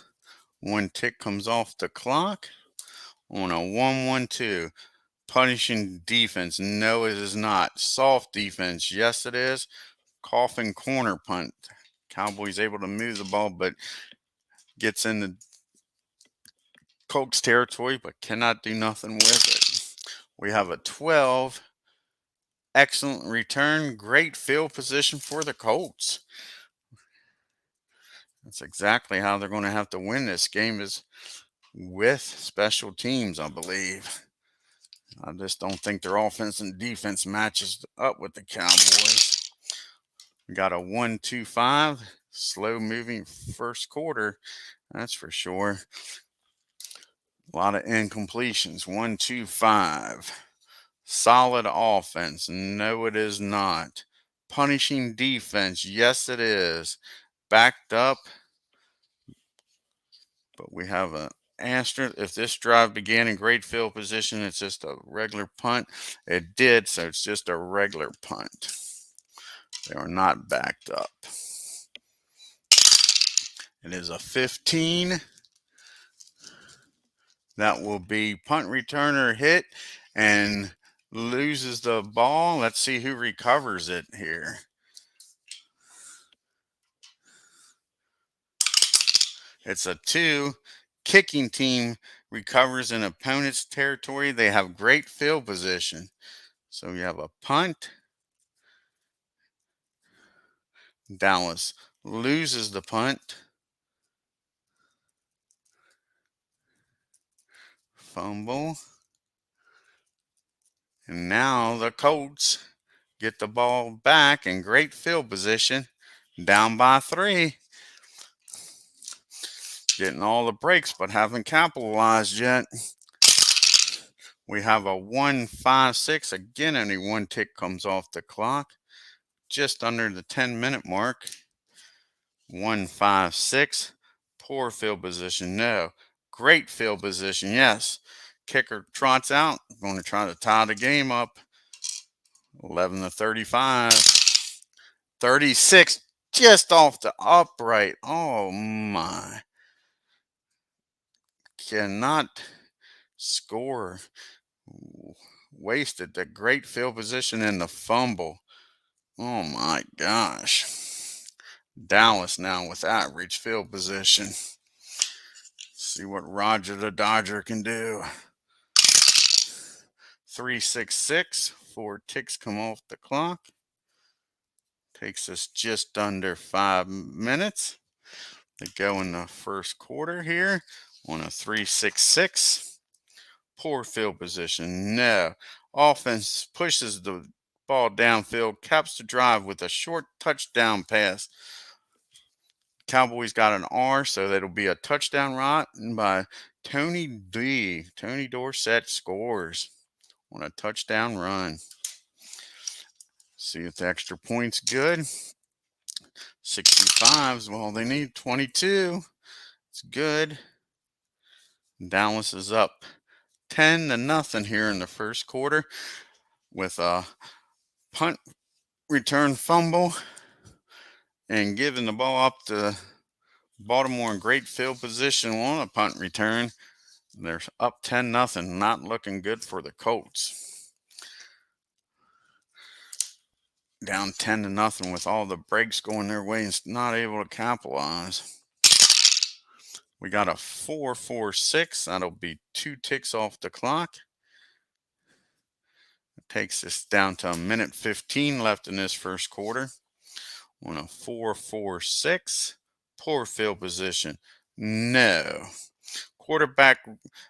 1 tick comes off the clock on a 1-1-2. Punishing defense. No, it is not. Soft defense. Yes, it is. Coffin corner punt. Cowboys able to move the ball, but gets in the Colts territory, but cannot do nothing with it. We have a 12. Excellent return. Great field position for the Colts. That's exactly how they're going to have to win this game, is with special teams, I believe. I just don't think their offense and defense matches up with the Cowboys. We got a 1-2-5. Slow moving first quarter. That's for sure. A lot of incompletions. 1-2-5. Solid offense. No, it is not. Punishing defense. Yes, it is. Backed up. But we have an asterisk. If this drive began in great field position, it's just a regular punt. It did, so it's just a regular punt. They are not backed up. It is a 15. That will be punt returner hit and loses the ball. Let's see who recovers it here. It's a 2. Kicking team recovers in opponent's territory. They have great field position. So you have a punt. Dallas loses the punt. Fumble. And now the Colts get the ball back in great field position. Down by 3. Getting all the breaks, but haven't capitalized yet. We have a 1-5-6. Again, only 1 tick comes off the clock. Just under the 10-minute mark. 1-5-6. Poor field position. No. Great field position. Yes. Kicker trots out. Going to try to tie the game up. 11-35. 36. Just off the upright. Oh, my. Cannot score. Wasted the great field position and the fumble. Oh my gosh. Dallas now with average field position. See what Roger the Dodger can do. 3-6-6. 4 ticks come off the clock. Takes us just under 5 minutes to go in the first quarter here on a 3-6-6. Poor field position. No. Offense pushes the ball downfield, caps the drive with a short touchdown pass. Cowboys got an R, so that'll be a touchdown run by Tony D. Tony Dorsett scores on a touchdown run. See if the extra point's good. 65s. Well, they need 22. It's good. Dallas is up 10-0 here in the first quarter with a punt return fumble and giving the ball up to Baltimore in great field position on a punt return. They're up 10-0. Not looking good for the Colts. Down 10-0 with all the breaks going their way and not able to capitalize. We got a 4-4-6. That'll be 2 ticks off the clock. It takes us down to 1:15 left in this first quarter. On a 4-4-6. Poor field position. No. Quarterback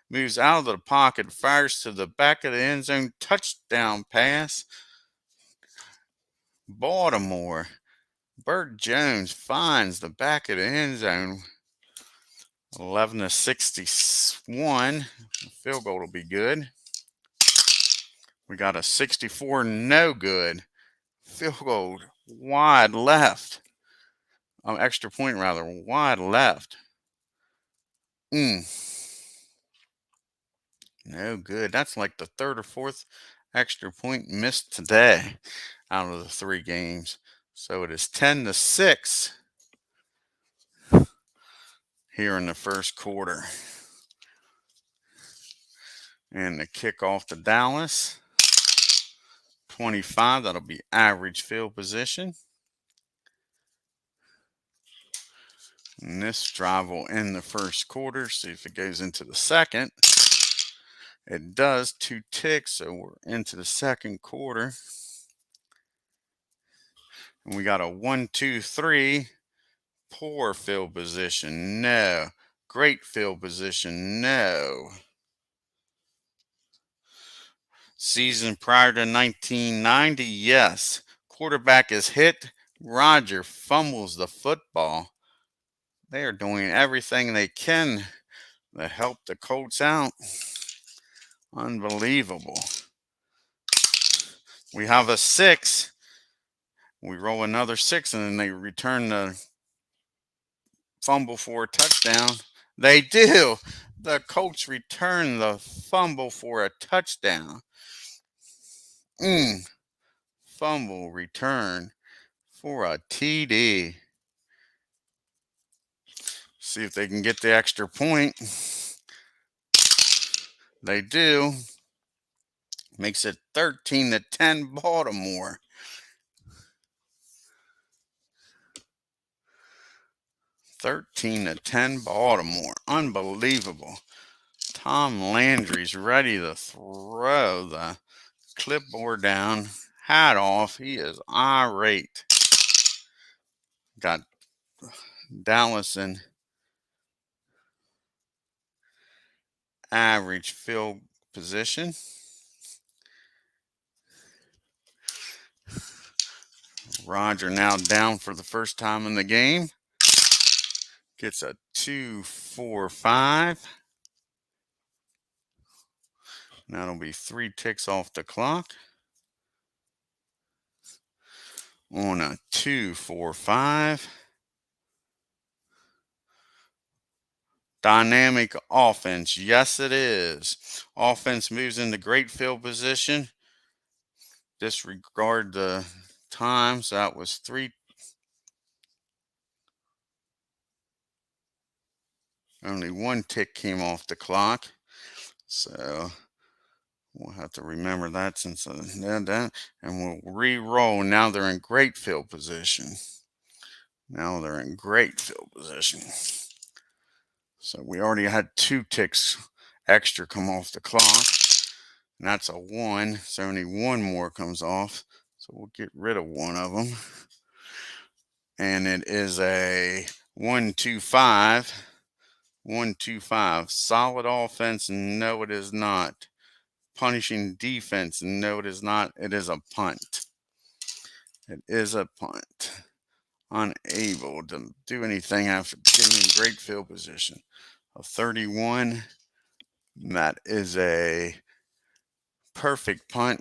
moves out of the pocket, fires to the back of the end zone. Touchdown pass. Baltimore. Burt Jones finds the back of the end zone. 11-61. Field goal will be good. We got a 64 no good. Field goal wide left. Extra point rather, wide left. No good. That's like the third or fourth extra point missed today out of the 3 games. So it is 10-6 here in the first quarter. And the kickoff to Dallas. 25. That'll be average field position. And this drive will end the first quarter. See if it goes into the second. It does. 2 ticks, so we're into the second quarter. And we got a 1-2-3. Poor field position. No. Great field position. No. Season prior to 1990, yes. Quarterback is hit. Roger fumbles the football. They are doing everything they can to help the Colts out. Unbelievable. We have a 6. We roll another 6, and then they return the fumble for a touchdown. They do. The Colts return the fumble for a touchdown. Fumble return for a TD. See if they can get the extra point. They do. Makes it 13-10 Baltimore. 13-10 Baltimore. Unbelievable. Tom Landry's ready to throw the clipboard down. Hat off. He is irate. Got Dallas in average field position. Roger now down for the first time in the game. Gets a 2-4-5. That'll be 3 ticks off the clock. On a 2-4-5. Dynamic offense. Yes, it is. Offense moves into great field position. Disregard the time. So that was 3. Only 1 tick came off the clock. So we'll have to remember that since and we'll re-roll. Now they're in great field position. So we already had 2 ticks extra come off the clock. And that's a 1. So only 1 more comes off. So we'll get rid of 1 of them. And it is a 1-2-5. 1-2-5. Solid offense? No, it is not. Punishing defense? No, it is not. It is a punt. It is a punt. Unable to do anything after getting in great field position. A 31. That is a perfect punt.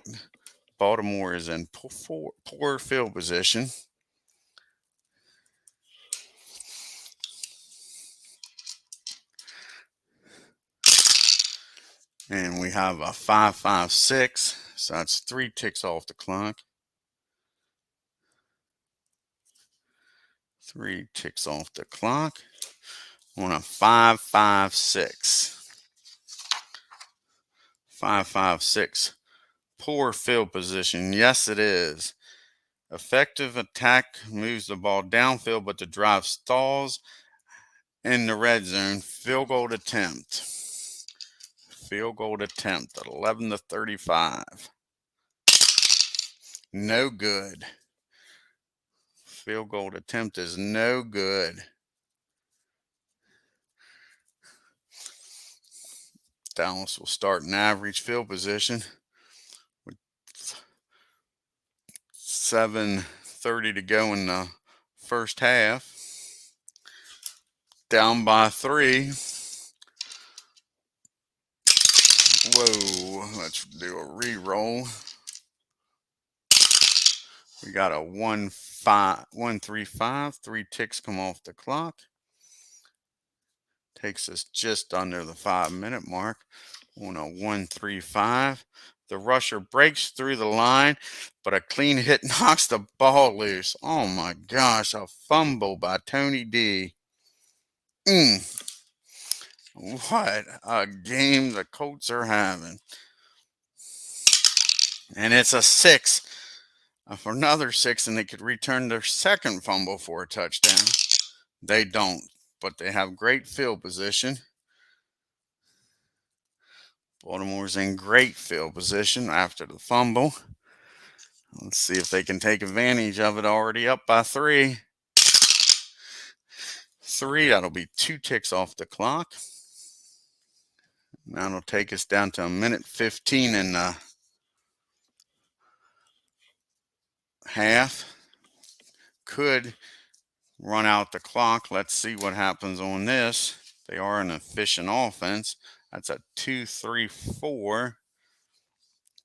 Baltimore is in poor field position. And we have a 5-5-6. So that's 3 ticks off the clock. 3 ticks off the clock on a 5-5-6. 5-5-6. Poor field position. Yes, it is. Effective attack moves the ball downfield, but the drive stalls in the red zone. Field goal attempt. Field goal attempt at 11-35. No good. Field goal attempt is no good. Dallas will start in average field position with 7:30 to go in the first half. Down by 3. Whoa, let's do a re-roll. We got a 1-3-5. 3 ticks come off the clock. Takes us just under the 5-minute mark on a 1-3-5. The rusher breaks through the line, but a clean hit knocks the ball loose. Oh my gosh, a fumble by Tony D. What a game the Colts are having. And it's a 6. For another 6, and they could return their second fumble for a touchdown. They don't, but they have great field position. Baltimore's in great field position after the fumble. Let's see if they can take advantage of it. Already up by 3. 3, that'll be 2 ticks off the clock. That'll take us down to 1:15 in the half. Could run out the clock. Let's see what happens on this. They are an efficient offense. That's a 2-3-4.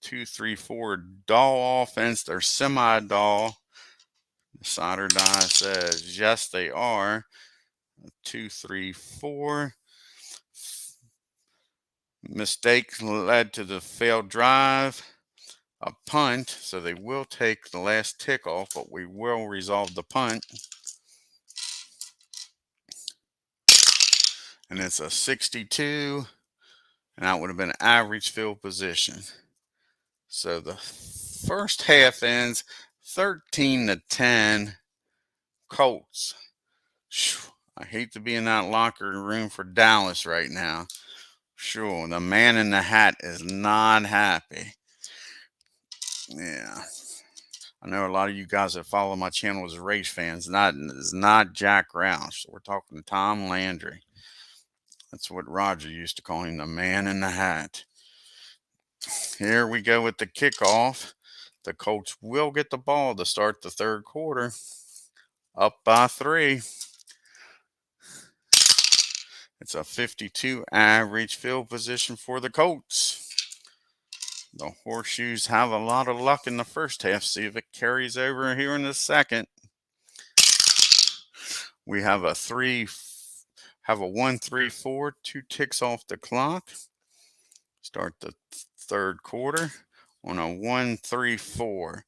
2-3-4 doll offense. They're semi-doll. The Sider die says yes, they are. 2-3-4. Mistake led to the failed drive. A punt, so they will take the last tick off, but we will resolve the punt. And it's a 62, and that would have been average field position. So the first half ends 13-10 Colts. I hate to be in that locker room for Dallas right now. Sure, the man in the hat is not happy. Yeah. I know a lot of you guys that follow my channel as race fans. It's not Jack Roush. We're talking Tom Landry. That's what Roger used to call him, the man in the hat. Here we go with the kickoff. The Colts will get the ball to start the third quarter. Up by 3. It's a 52 average field position for the Colts. The Horseshoes have a lot of luck in the first half. See if it carries over here in the second. We have a 1-3-4, 2 ticks off the clock. Start the third quarter on a 1-3-4.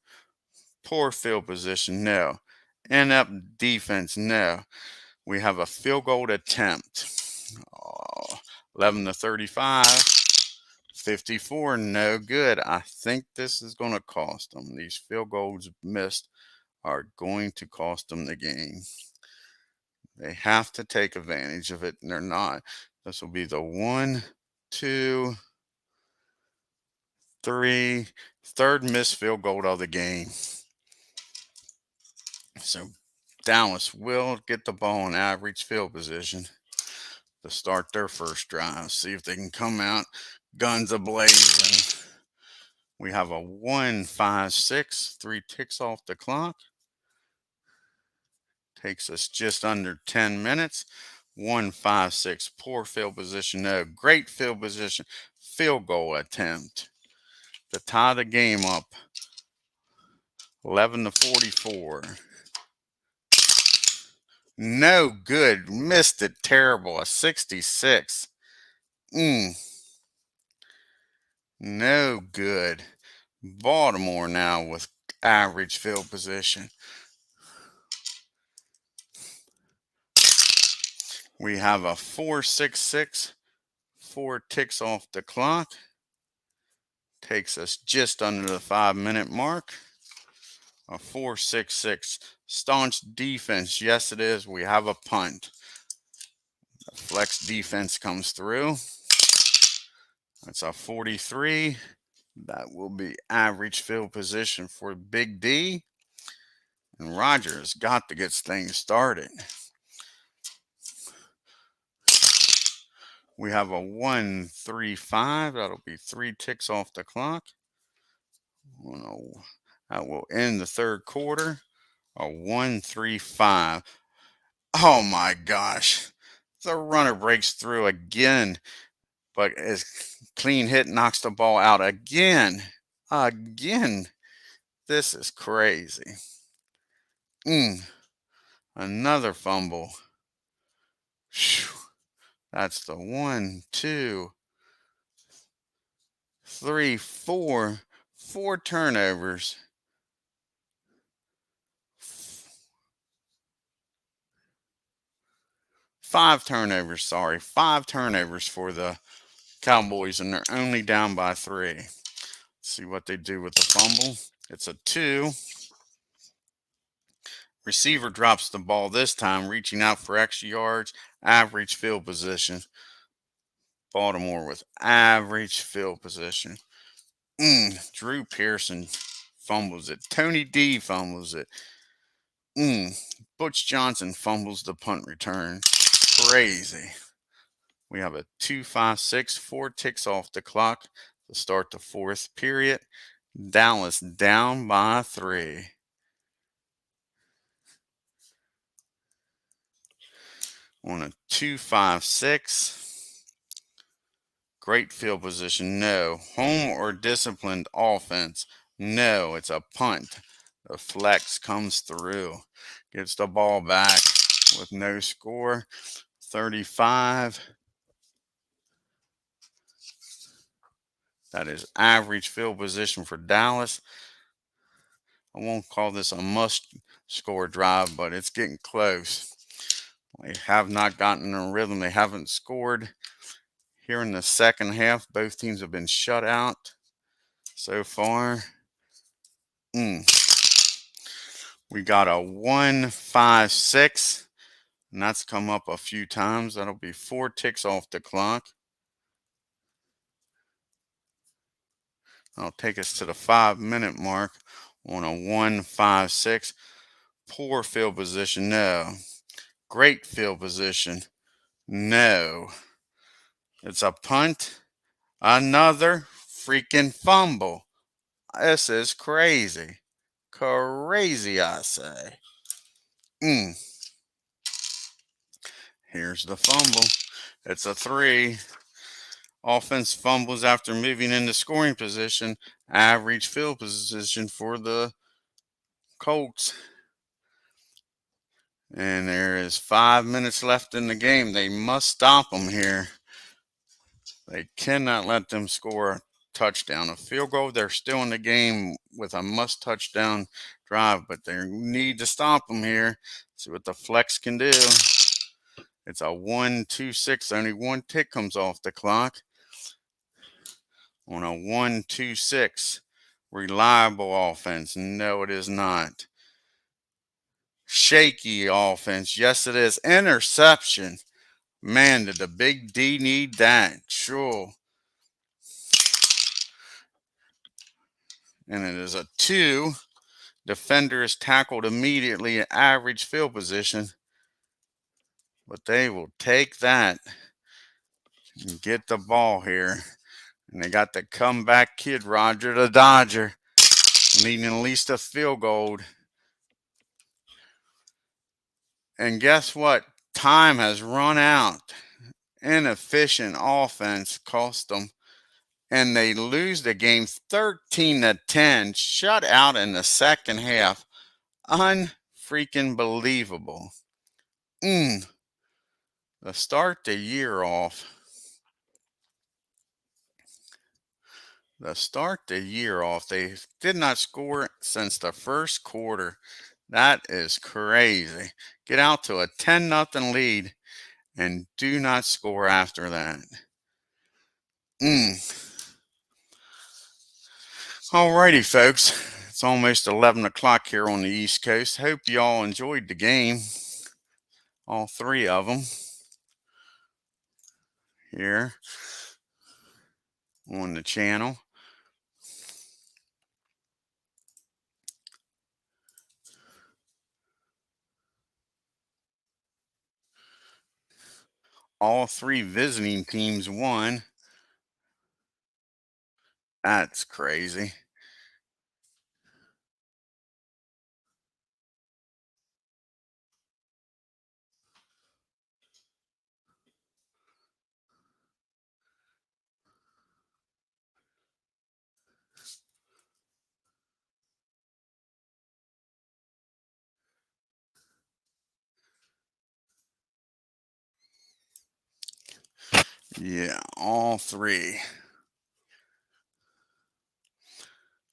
Poor field position, no. Inept defense, no. We have a field goal attempt. 11-35. 54, no good. I think this is going to cost them. These field goals missed are going to cost them the game. They have to take advantage of it, and they're not. This will be the 1, 2, 3, third missed field goal of the game. So Dallas will get the ball in average field position. to start their first drive. See if they can come out guns a-blazing. We have a 1-5-6, 3 ticks off the clock. Takes us just under 10 minutes. 1-5-6, poor field position. No, great field position. Field goal attempt to tie the game up. 11-44. No good. Missed it. Terrible. A 66. No good. Baltimore now with average field position. We have a 4-6-6. 4 ticks off the clock. Takes us just under the 5-minute mark. A 4-6-6. Staunch defense. Yes, it is. We have a punt. The flex defense comes through. That's a 43. That will be average field position for Big D. And Rogers got to get things started. We have a 1-3-5. That'll be 3 ticks off the clock. That will end the third quarter. A 1-3-5. Oh my gosh. The runner breaks through again, but his clean hit knocks the ball out again. Again. This is crazy. Another fumble. Whew. That's the 1, 2, 3, 4. 4 turnovers. 5 turnovers, sorry. 5 turnovers for the Cowboys, and they're only down by 3. Let's see what they do with the fumble. It's a 2. Receiver drops the ball this time, reaching out for extra yards. Average field position. Baltimore with average field position. Drew Pearson fumbles it. Tony D fumbles it. Butch Johnson fumbles the punt return. Crazy. We have a 2-5-6, 4 ticks off the clock to start the fourth period. Dallas down by 3. On a 2-5-6. Great field position. No. Home or disciplined offense. No. It's a punt. The flex comes through. Gets the ball back with no score. 35. That is average field position for Dallas. I won't call this a must-score drive, but it's getting close. They have not gotten in a rhythm. They haven't scored. Here in the second half, both teams have been shut out so far. We got a 1-5-6, and that's come up a few times. That'll be 4 ticks off the clock. That'll take us to the 5-minute mark on a 1-5-6. Poor field position, no. Great field position, no. It's a punt. Another freaking fumble. This is crazy. Crazy, I say. Here's the fumble. It's a 3. Offense fumbles after moving into scoring position. Average field position for the Colts. And there is 5 minutes left in the game. They must stop them here. They cannot let them score a touchdown. A field goal, they're still in the game with a must touchdown drive, but they need to stop them here. See what the flex can do. It's a 1-2-6. Only 1 tick comes off the clock. On a 1-2-6. Reliable offense. No, it is not. Shaky offense. Yes, it is. Interception. Man, did the Big D need that? Sure. And it is a 2. Defender is tackled immediately at average field position. But they will take that. get the ball here. And they got the comeback kid, Roger the Dodger, needing at least a field goal. And guess what? Time has run out. Inefficient offense cost them. And they lose the game 13-10, shut out in the second half. Unfreaking believable. To start the year off. They did not score since the first quarter. That is crazy. Get out to a 10-0 lead and do not score after that. Alrighty, folks. It's almost 11 o'clock here on the East Coast. Hope you all enjoyed the game. All three of them here on the channel. All three visiting teams won. That's crazy. Yeah, all three.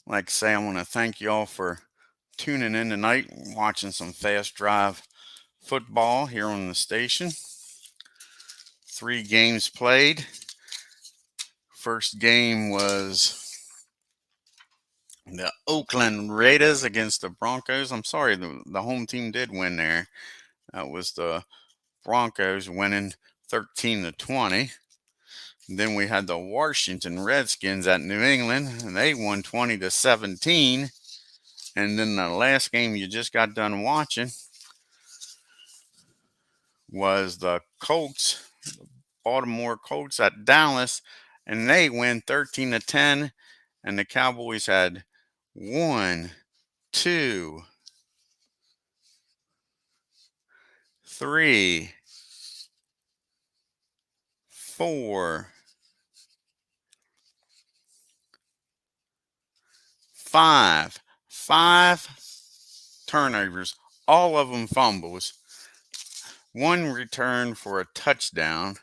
Like I say, I want to thank you all for tuning in tonight and watching some fast drive football here on the station. 3 games played. First game was the Oakland Raiders against the Broncos. I'm sorry, the home team did win there. That was the Broncos winning 13-20. Then we had the Washington Redskins at New England, and they won 20-17. And then the last game you just got done watching was the Colts, Baltimore Colts at Dallas, and they win 13-10. And the Cowboys had 1, 2, 3, 4, 5 turnovers, all of them fumbles. 1 return for a touchdown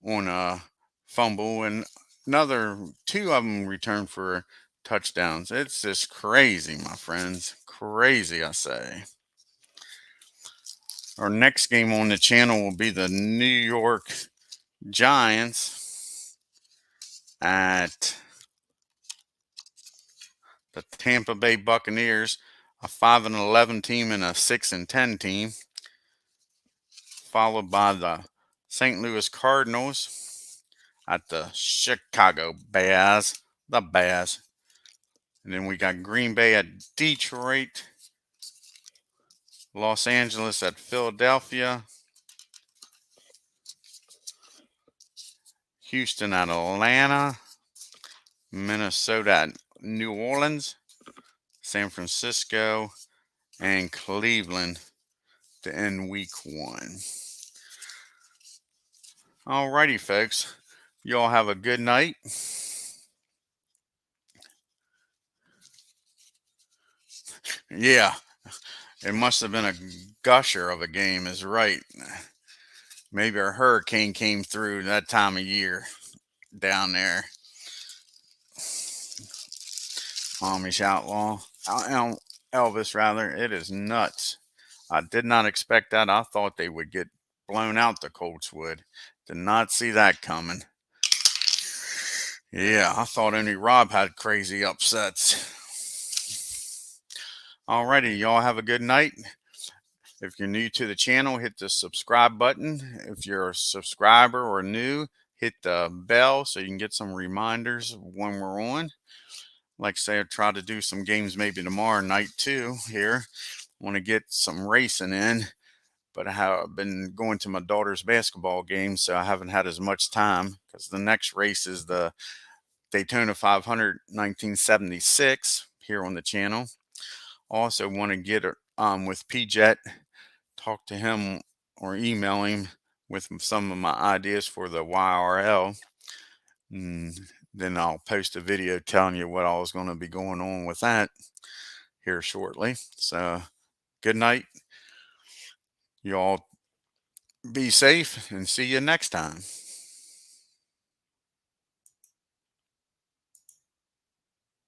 on a fumble, and another 2 of them returned for touchdowns. It's just crazy, my friends. Crazy, I say. Our next game on the channel will be the New York Giants at the Tampa Bay Buccaneers, a 5-11 team and a 6-10 team, followed by the St. Louis Cardinals at the Chicago Bears, the Bears. And then we got Green Bay at Detroit, Los Angeles at Philadelphia, Houston at Atlanta, Minnesota at New Orleans, San Francisco, and Cleveland to end week 1. Alrighty, folks. You all have a good night. Yeah, it must have been a gusher of a game, is right. Maybe a hurricane came through that time of year down there. Amish Outlaw. Elvis, rather. It is nuts. I did not expect that. I thought they would get blown out, the Colts would. Did not see that coming. Yeah, I thought only Rob had crazy upsets. Alrighty, y'all have a good night. If you're new to the channel, hit the subscribe button. If you're a subscriber or new, hit the bell so you can get some reminders when we're on. Like I say, I'll try to do some games maybe tomorrow night too here. Want to get some racing in. but I have been going to my daughter's basketball game, so I haven't had as much time because the next race is the Daytona 500 1976 here on the channel. Also want to get with PJet, talk to him or email him with some of my ideas for the YRL. And then I'll post a video telling you what I was going to be going on with that here shortly. So good night. You all be safe and see you next time.